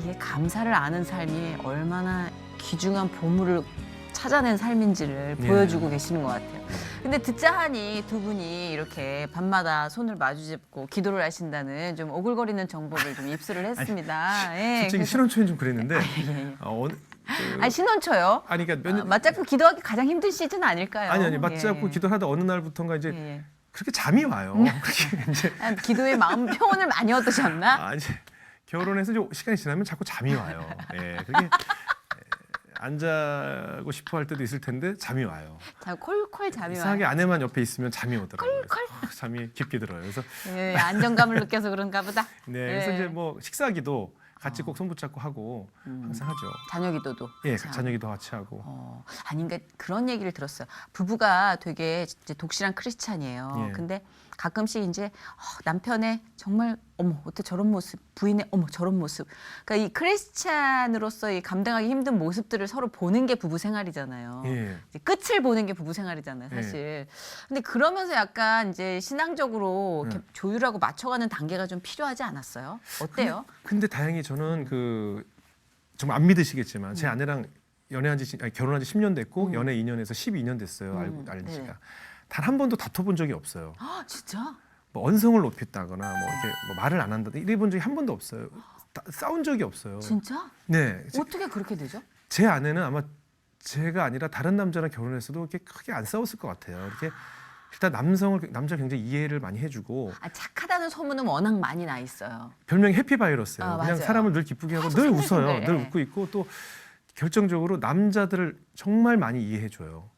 이게 감사를 아는 삶이 얼마나 귀중한 보물을 찾아낸 삶인지를 예. 보여주고 계시는 것 같아요. 근데 듣자 하니 두 분이 이렇게 밤마다 손을 마주잡고 기도를 하신다는 좀 오글거리는 정보를 좀 입수를 했습니다. 예, 솔직히 그래서- 신혼초엔 좀 그랬는데 예. 신혼초요? 아니 신혼초요? 그러니까 맞잡고 기도하기 가장 힘든 시즌 아닐까요? 아니 맞잡고 예. 기도를 하다 어느 날부터인가 이제 예. 그렇게 잠이 와요. 그렇게 이제 기도의 마음 평온을 많이 얻으셨나? 이제 결혼해서 좀 시간이 지나면 자꾸 잠이 와요. 예, 그게 안 자고 싶어 할 때도 있을 텐데 잠이 와요. 자, 콜콜 잠이 이상하게 와요. 아내만 옆에 있으면 잠이 오더라고요. 그래서 잠이 깊게 들어요. 그래서 예, 안정감을 느껴서 그런가 보다. 네, 그래서 예. 이제 뭐 식사기도 같이 꼭 손붙잡고 하고 항상 하죠. 자녀 기도도. 예, 참. 자녀기도 같이 하고. 아니 그러니까 그런 얘기를 들었어요. 부부가 되게 이제 독실한 크리스찬이에요. 예. 근데 가끔씩 이제 남편의 정말 어머 어떻게 저런 모습, 부인의 어머 저런 모습. 그러니까 이 크리스찬으로서 이 감당하기 힘든 모습들을 서로 보는 게 부부 생활이잖아요. 예. 이제 끝을 보는 게 부부 생활이잖아요, 사실. 근데 그러면서 약간 이제 신앙적으로 이렇게 조율하고 맞춰가는 단계가 좀 필요하지 않았어요? 어때요? 근데 다행히 저는 정말 안 믿으시겠지만 제 아내랑 결혼한 지 10년 됐고 연애 2년에서 12년 됐어요. 알는 지가. 네네. 단 한 번도 다퉈본 적이 없어요. 진짜? 뭐 언성을 높였다거나 뭐 이렇게 뭐 말을 안 한다거나 이래 본 적이 한 번도 없어요. 싸운 적이 없어요. 진짜? 네. 어떻게 그렇게 되죠? 제 아내는 아마 제가 아니라 다른 남자랑 결혼했어도 이렇게 크게 안 싸웠을 것 같아요. 이렇게 일단 남자 굉장히 이해를 많이 해주고 착하다는 소문은 워낙 많이 나 있어요. 별명이 해피바이러스예요. 그냥 맞아요. 사람을 늘 기쁘게 하고 아주 늘 싱글싱글, 웃어요. 늘 예. 웃고 있고 또 결정적으로 남자들을 정말 많이 이해해줘요.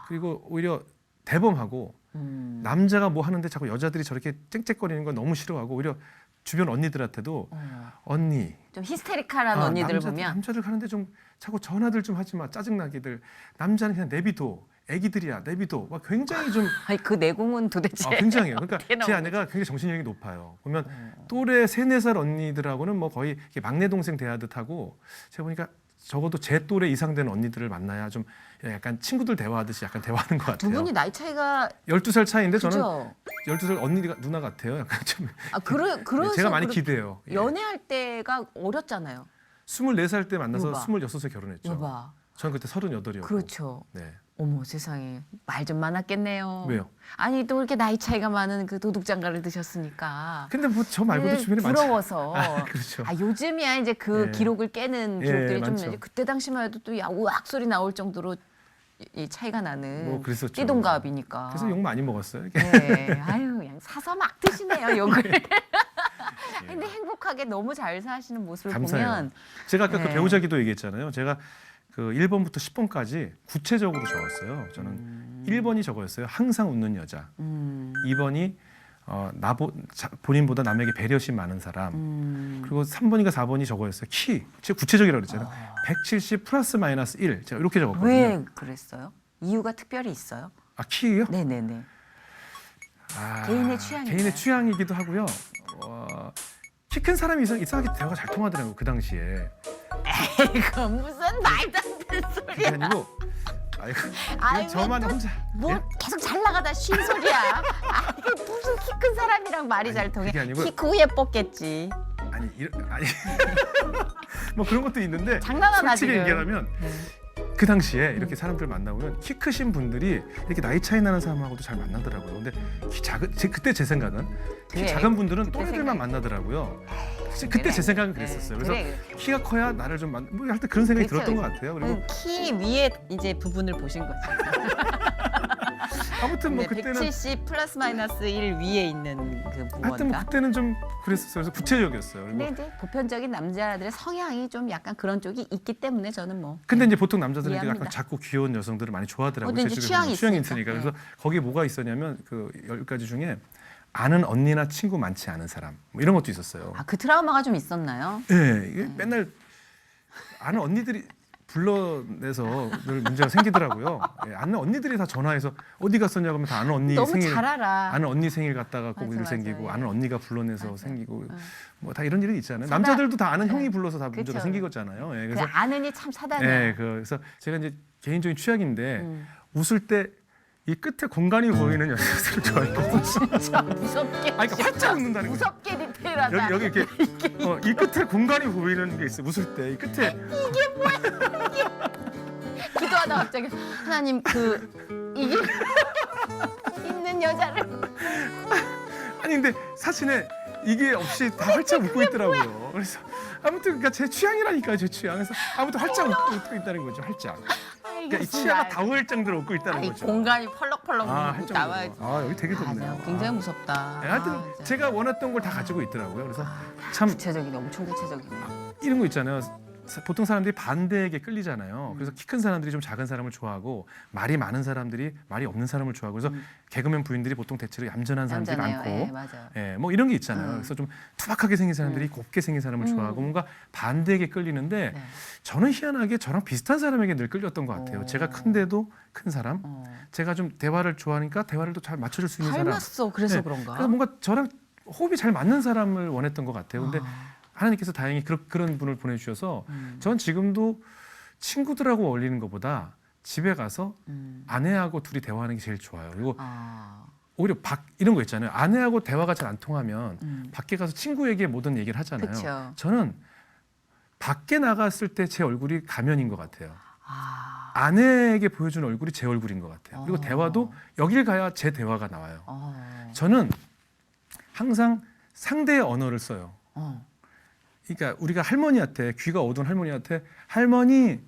그리고 오히려 대범하고 남자가 뭐 하는데 자꾸 여자들이 저렇게 쨍쨍거리는 건 너무 싫어하고 오히려 주변 언니들한테도 언니 좀 히스테리칼한 언니들 보면 남자들 가는데 좀 자꾸 전화들 좀 하지 마 짜증나게들 남자는 그냥 내비둬 애기들이야 내비둬 막 굉장히 좀 아니, 그 내공은 도대체 굉장해요. 그러니까 어떻게 제 나오는 아내가 굉장히 정신력이 높아요. 보면 또래 3, 4살 언니들하고는 뭐 거의 이렇게 막내 동생 대하듯 하고 제가 보니까 적어도 제 또래 이상 된 언니들을 만나야 좀 약간 친구들 대화하듯이 약간 대화하는 것 같아요. 두 분이 나이 차이가 12살 차이인데 저는 그죠? 12살 언니가 누나 같아요. 약간 좀 그래서 제가 많이 그렇게 기대요. 예. 연애할 때가 어렸잖아요. 24살 때 만나서 여봐. 26에 결혼했죠. 여봐. 저는 그때 38이었고. 그렇죠. 네. 어머 세상에 말 좀 많았겠네요. 왜요? 아니 또 이렇게 나이 차이가 많은 그 도둑장가를 드셨으니까. 근데 뭐 저 말고도 주변에 많죠. 부러워서. 그렇죠. 요즘이야 이제 그 예. 기록을 깨는 예, 기록들이 좀 많죠. 이제 그때 당시만 해도 또 우악 소리 나올 정도로 이 차이가 나는 뭐 그랬었죠. 띠동갑이니까. 그래서 욕 많이 먹었어요. 이렇게. 네. 아유 그냥 사서 막 드시네요 욕을. 예. 근데 행복하게 너무 잘 사시는 모습을 감사해요. 보면 제가 아까 네. 그 배우자기도 얘기했잖아요. 제가 그 1번부터 10번까지 구체적으로 적었어요. 저는 1번이 저거였어요. 항상 웃는 여자. 2번이 본인보다 남에게 배려심 많은 사람. 그리고 3번인가 4번이 저거였어요. 키. 제가 구체적이라고 그랬잖아요. 170 플러스 마이너스 1. 제가 이렇게 적었거든요. 왜 그랬어요? 이유가 특별히 있어요? 키요? 네네네. 개인의 취향인가요? 개인의 취향이기도 하고요. 키 큰 사람이 이상하게 대화가 잘 통하더라고요. 그 당시에. 이거 무슨 말도 안 되는 그게 소리야. 아니고 아이고, 저만 또 혼자. 뭐 예? 계속 잘 나가다 쉰 소리야. 이게 무슨 키 큰 사람이랑 말이 잘 통해. 그게 아니고요. 키 크고 예뻤겠지. 아니 뭐 그런 것도 있는데 장난하나 솔직히 지금. 얘기하면 그 당시에 이렇게 사람들 만나보면 키 크신 분들이 이렇게 나이 차이 나는 사람하고도 잘 만나더라고요. 근데 키 작은 그때 제 생각은 키 그래, 작은 분들은 그때 또래들만 생각이. 만나더라고요. 그때 제 생각은 그랬었어요. 그래서 그래. 키가 커야 나를 좀 뭐 하여튼 그런 생각이 그렇죠. 들었던 것 같아요. 그리고 키 위에 이제 부분을 보신 거죠. 아무튼 뭐 근데 그때는 170 플러스 마이너스 1 위에 있는 그 하여튼 뭐 부분인가? 그때는 좀 그랬었어요. 그래서 구체적이었어요. 그리고 근데 이제 보편적인 남자들의 성향이 좀 약간 그런 쪽이 있기 때문에 저는 뭐 근데 이제 보통 남자들은 이제 이해합니다. 약간 작고 귀여운 여성들을 많이 좋아하더라고요. 어떤 이제 제 주변에 취향이 보면 취향이 있으니까. 있으니까. 그래서 거기에 뭐가 있었냐면 그 10가지 중에 아는 언니나 친구 많지 않은 사람 뭐 이런 것도 있었어요. 아, 그 트라우마가 좀 있었나요? 네, 이게 맨날 아는 언니들이 불러내서 늘 문제가 생기더라고요. 예, 아는 언니들이 다 전화해서 어디 갔었냐고 하면 다 아는 언니 너무 생일 잘 알아. 아는 언니 생일 갔다가 꼭 맞아, 일 맞아, 생기고 예. 아는 언니가 불러내서 맞아. 생기고 뭐 다 이런 일이 있잖아요. 사다- 남자들도 다 아는 형이 네. 불러서 다 문제가 그쵸. 생기겠잖아요. 예, 그 그래서 아는이 참 사단이야. 네, 그래서 제가 이제 개인적인 취향인데 음. 웃을 때 이 끝에 공간이 보이는 여자들을 좋아했거든요. 진짜 무섭게. 아니, 그러니까 활짝 웃는다는 거죠. 무섭게 디테일하다. 여기 이렇게 이 끝에 공간이 보이는 게 있어요. 웃을 때 이 끝에 기도하다 갑자기 하나님 이게 있는 여자를 아니 근데 사진에 이게 없이 다 활짝 웃고 있더라고요. 그래서 아무튼 그러니까 제 취향이라니까요, 제 취향. 그래서 아무튼 활짝 웃고 있다는 거죠, 활짝. 그러니까 이 치아가 닿을 정도로 웃고 있다는 이 거죠. 공간이 펄럭펄럭 활짝 나와야지. 웃고. 아 여기 되게 덥네요. 맞아, 굉장히 무섭다. 네, 하여튼 아, 진짜. 제가 원했던 걸 다 가지고 있더라고요. 그래서 참 구체적이네, 엄청 구체적이네. 이런 거 있잖아요. 보통 사람들이 반대에게 끌리잖아요. 그래서 키 큰 사람들이 좀 작은 사람을 좋아하고 말이 많은 사람들이 말이 없는 사람을 좋아하고 그래서 개그맨 부인들이 보통 대체로 얌전한 사람들이 얌전해요. 많고 예, 맞아. 예, 뭐 이런 게 있잖아요. 그래서 좀 투박하게 생긴 사람들이 곱게 생긴 사람을 좋아하고 뭔가 반대에게 끌리는데 네. 저는 희한하게 저랑 비슷한 사람에게 늘 끌렸던 것 같아요. 오. 제가 큰데도 큰 사람, 어. 제가 좀 대화를 좋아하니까 대화를 또 잘 맞춰줄 수 있는 사람. 닮았어. 그래서 네. 그런가? 그래서 뭔가 저랑 호흡이 잘 맞는 사람을 원했던 것 같아요. 근데 하나님께서 다행히 그런 분을 보내주셔서 전 지금도 친구들하고 어울리는 것보다 집에 가서 아내하고 둘이 대화하는 게 제일 좋아요. 그리고 아. 오히려 이런 거 있잖아요. 아내하고 대화가 잘 안 통하면 밖에 가서 친구에게 모든 얘기를 하잖아요. 그쵸. 저는 밖에 나갔을 때 제 얼굴이 가면인 것 같아요. 아. 아내에게 보여주는 얼굴이 제 얼굴인 것 같아요. 그리고 어. 대화도 여길 가야 제 대화가 나와요. 어. 저는 항상 상대의 언어를 써요. 어. 그러니까 우리가 할머니한테 귀가 어두운 할머니한테 할머니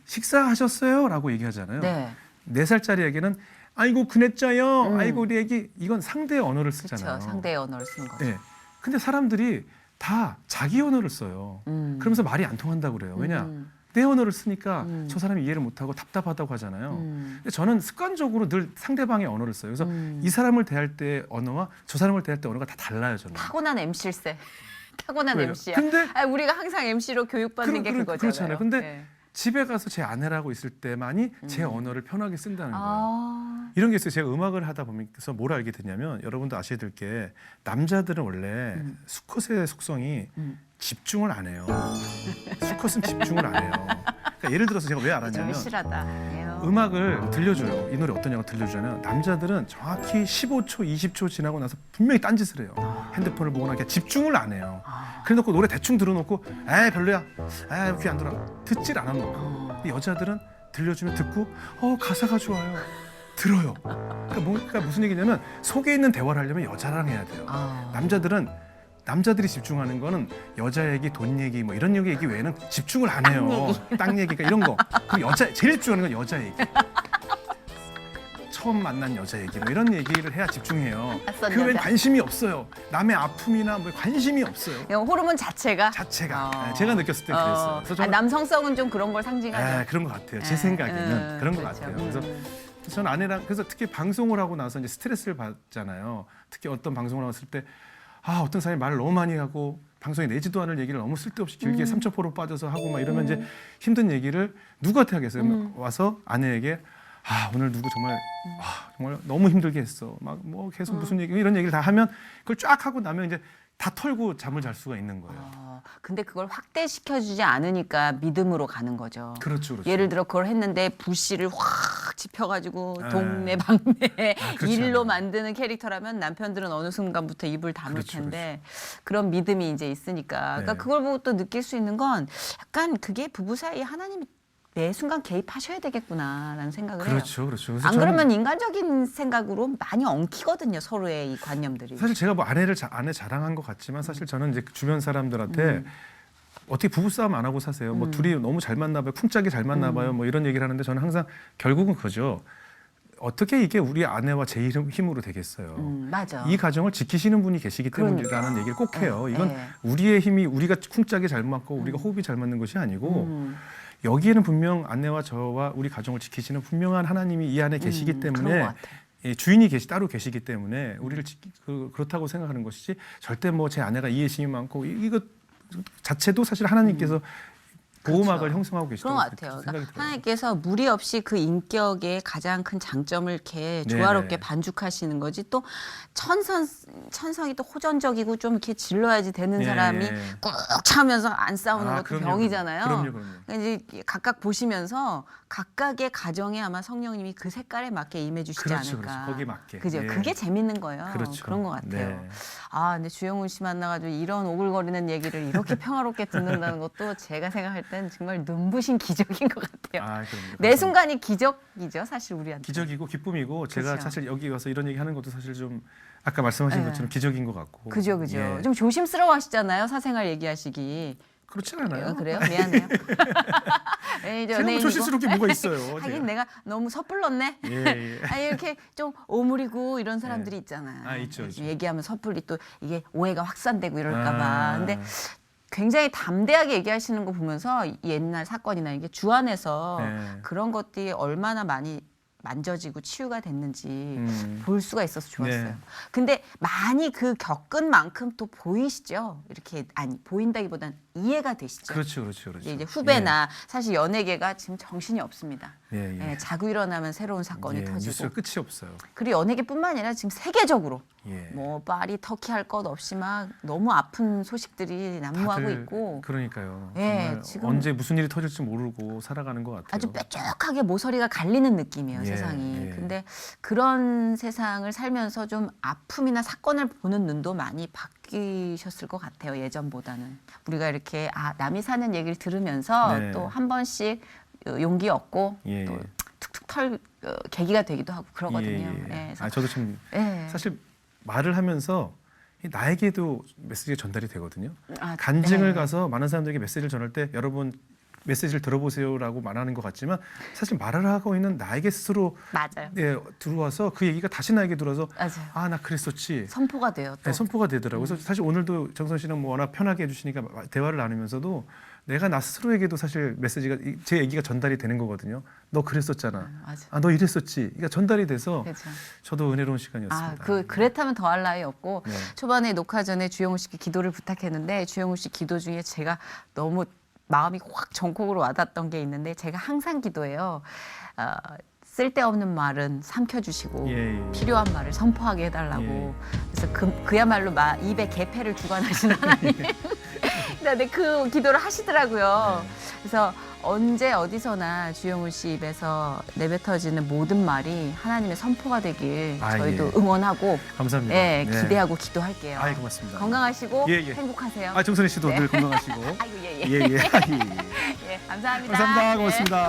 식사하셨어요? 라고 얘기하잖아요. 네. 4살짜리에게는 아이고 그랬죠요. 아이고 우리 애기 이건 상대의 언어를 쓰잖아요. 그렇죠. 상대의 언어를 쓰는 거죠. 네. 근데 사람들이 다 자기 언어를 써요. 그러면서 말이 안 통한다고 그래요. 왜냐? 내 언어를 쓰니까 저 사람이 이해를 못하고 답답하다고 하잖아요. 근데 저는 습관적으로 늘 상대방의 언어를 써요. 그래서 이 사람을 대할 때 언어와 저 사람을 대할 때 언어가 다 달라요. 저는. 타고난 MC일세. 타고난 왜요? MC야. 근데 아, 우리가 항상 MC로 교육받는 게 그거잖아요. 그렇잖아요. 근데 네. 집에 가서 제 아내라고 있을 때만이 제 언어를 편하게 쓴다는 거예요. 아. 이런 게 있어요. 제가 음악을 하다 보면서 뭘 알게 됐냐면 여러분도 아셔야 될 게 남자들은 원래 수컷의 속성이 집중을 안 해요. 수컷은 집중을 안 해요. 그러니까 예를 들어서 제가 왜 좀 알았냐면 실하다. 예요. 음악을 들려줘요. 이 노래 어떠냐고 들려주잖아요. 남자들은 정확히 15초, 20초 지나고 나서 분명히 딴짓을 해요. 핸드폰을 보거나 그냥 집중을 안 해요. 그래놓고 노래 대충 들어놓고 에이 별로야. 에이 귀 안 들어. 듣질 않아 너. 여자들은 들려주면 듣고 가사가 좋아요. 들어요. 그러니까 무슨 얘기냐면 속에 있는 대화를 하려면 여자랑 해야 돼요. 아. 남자들이 집중하는 거는 여자 얘기, 돈 얘기 뭐 이런 얘기 외에는 집중을 안 해요. 땅 얘기가 이런 거. 그리고 제일 집중하는 건 여자 얘기. 처음 만난 여자 얘기 뭐 이런 얘기를 해야 집중해요. 낯선 그 외엔 여자. 관심이 없어요. 남의 아픔이나 뭐 관심이 없어요. 그냥 호르몬 자체가 자체가 제가 느꼈을 때 그랬어요. 그래서 저는 남성성은 좀 그런 걸 상징하죠. 그런 것 같아요. 제 생각에는 그런 것 그렇죠. 같아요. 그래서 저는 아내랑 그래서 특히 방송을 하고 나서 이제 스트레스를 받잖아요. 특히 어떤 방송을 나왔을 때 어떤 사람이 말을 너무 많이 하고 방송에 내지도 않을 얘기를 너무 쓸데없이 길게 삼천포로 빠져서 하고 막 이러면 이제 힘든 얘기를 누구한테 하겠어요? 와서 아내에게 오늘 누구 정말 정말 너무 힘들게 했어. 막 뭐 계속 무슨 얘기 이런 얘기를 다 하면 그걸 쫙 하고 나면 이제 다 털고 잠을 잘 수가 있는 거예요. 근데 그걸 확대시켜주지 않으니까 믿음으로 가는 거죠. 그렇죠, 그렇죠. 예를 들어 그걸 했는데 불씨를 확 짚혀가지고 아. 동네 방네 그렇지 일로 않아요. 만드는 캐릭터라면 남편들은 어느 순간부터 입을 다물 그렇죠, 텐데 그런 믿음이 이제 있으니까. 그러니까 네. 그걸 보고 또 느낄 수 있는 건 약간 그게 부부 사이에 하나님이 매 순간 개입하셔야 되겠구나라는 생각을 해요. 그렇죠, 그렇죠. 그래서 안 저는 그러면 인간적인 생각으로 많이 엉키거든요, 서로의 이 관념들이. 사실 제가 뭐 아내 자랑한 것 같지만 사실 저는 이제 주변 사람들한테 음. 어떻게 부부 싸움 안 하고 사세요? 뭐 둘이 너무 잘 맞나 봐요. 쿵짝이 잘 맞나 봐요. 뭐 이런 얘기를 하는데 저는 항상 결국은 그거죠. 어떻게 이게 우리 아내와 제 힘으로 되겠어요. 맞아. 이 가정을 지키시는 분이 계시기 때문이라는 그러니까. 얘기를 꼭 해요. 네, 이건 네. 우리의 힘이 우리가 쿵짝이 잘 맞고 우리가 호흡이 잘 맞는 것이 아니고 음. 여기에는 분명 아내와 저와 우리 가정을 지키시는 분명한 하나님이 이 안에 계시기 그런 때문에 것 같아. 예, 주인이 따로 계시기 때문에 우리를 그렇다고 생각하는 것이지 절대 뭐 제 아내가 이해심이 많고 이거 자체도 사실 하나님께서 보호막을 그렇죠. 형성하고 계시다고 그런 것 같아요. 생각이 그러니까 들어요. 하나님께서 무리 없이 그 인격의 가장 큰 장점을 이렇게 네네. 조화롭게 반죽하시는 거지. 또 천성이 또 호전적이고 좀 이렇게 질러야지 되는 네. 사람이 꾹 차면서 안 싸우는 것도 그럼요, 병이잖아요. 그럼요. 그러니까 이제 각각 보시면서 각각의 가정에 아마 성령님이 그 색깔에 맞게 임해주시지 그렇죠, 않을까. 그렇죠. 거기에 맞게. 그죠. 예. 그게 재밌는 거예요. 그렇죠. 그런 것 같아요. 네. 아, 근데 주영훈 씨 만나가지고 이런 오글거리는 얘기를 이렇게 평화롭게 듣는다는 것도 제가 생각할 땐 정말 눈부신 기적인 것 같아요. 그럼요. 매 순간이 기적이죠, 사실 우리한테. 기적이고 기쁨이고 제가 그렇죠. 사실 여기 와서 이런 얘기 하는 것도 사실 좀 아까 말씀하신 네. 것처럼 기적인 것 같고. 그죠. 예. 좀 조심스러워하시잖아요, 사생활 얘기하시기. 그렇진 않아요. 그래요? 미안해요. 네, 이제 제가 뭐 연예인이고. 조심스러울 게 뭐가 있어요. 하긴 제가. 내가 너무 섣불렀네. 예. 아니 이렇게 좀 오므리고 이런 사람들이 있잖아요. 아, 있죠. 얘기하면 섣불리 또 이게 오해가 확산되고 이럴까 봐. 아. 근데 굉장히 담대하게 얘기하시는 거 보면서 옛날 사건이나 이게 주안에서 네. 그런 것들이 얼마나 많이 만져지고 치유가 됐는지 볼 수가 있어서 좋았어요. 네. 근데 많이 그 겪은 만큼 또 보이시죠? 이렇게 아니 보인다기보단 이해가 되시죠? 그렇죠. 이제 후배나 사실 연예계가 지금 정신이 없습니다. 예. 예, 자고 일어나면 새로운 사건이 예, 터지고. 뉴스가 끝이 없어요. 그리고 연예계뿐만 아니라 지금 세계적으로 예. 뭐 파리, 터키 할 것 없이 막 너무 아픈 소식들이 난무하고 다들 있고 그러니까요. 예, 정말 지금 언제 무슨 일이 터질지 모르고 살아가는 것 같아요. 아주 뾰족하게 모서리가 갈리는 느낌이에요, 예, 세상이. 예. 근데 그런 세상을 살면서 좀 아픔이나 사건을 보는 눈도 많이 바뀌셨을 것 같아요, 예전보다는. 우리가 이렇게 남이 사는 얘기를 들으면서 네. 또 한 번씩 용기 얻고 예. 또 툭툭 털 계기가 되기도 하고 그러거든요. 예. 예, 그래서 저도 좀 예. 사실 말을 하면서 나에게도 메시지가 전달이 되거든요. 아, 간증을 네. 가서 많은 사람들에게 메시지를 전할 때 여러분 메시지를 들어보세요라고 말하는 것 같지만 사실 말을 하고 있는 나에게 스스로 맞아요. 들어와서 그 얘기가 다시 나에게 들어와서 맞아요. 나 그랬었지. 선포가 돼요. 또. 네, 선포가 되더라고요. 그래서 사실 오늘도 정선 씨랑 뭐 워낙 편하게 해주시니까 대화를 나누면서도 내가 나 스스로에게도 사실 메시지가 제 얘기가 전달이 되는 거거든요. 너 그랬었잖아. 맞아. 너 이랬었지. 그러니까 전달이 돼서 그렇죠. 저도 은혜로운 시간이었습니다. 그랬다면 더할 나위 없고 네. 초반에 녹화 전에 주영우 씨께 기도를 부탁했는데 주영우 씨 기도 중에 제가 너무 마음이 확 전곡으로 와닿았던 게 있는데 제가 항상 기도해요. 쓸데없는 말은 삼켜주시고 예. 필요한 말을 선포하게 해달라고. 예. 그래서 그야말로 입에 개패를 주관하시는 하나님. 근데 그 기도를 하시더라고요. 네. 그래서 언제 어디서나 주영훈 씨 입에서 내뱉어지는 모든 말이 하나님의 선포가 되길 저희도 예. 응원하고 감사합니다. 예, 네. 기대하고 기도할게요. 고맙습니다. 건강하시고 예, 예. 행복하세요. 정선희 씨도 네. 늘 건강하시고. 아이고 예예. 예. 예, 감사합니다. 감사합니다. 예. 고맙습니다.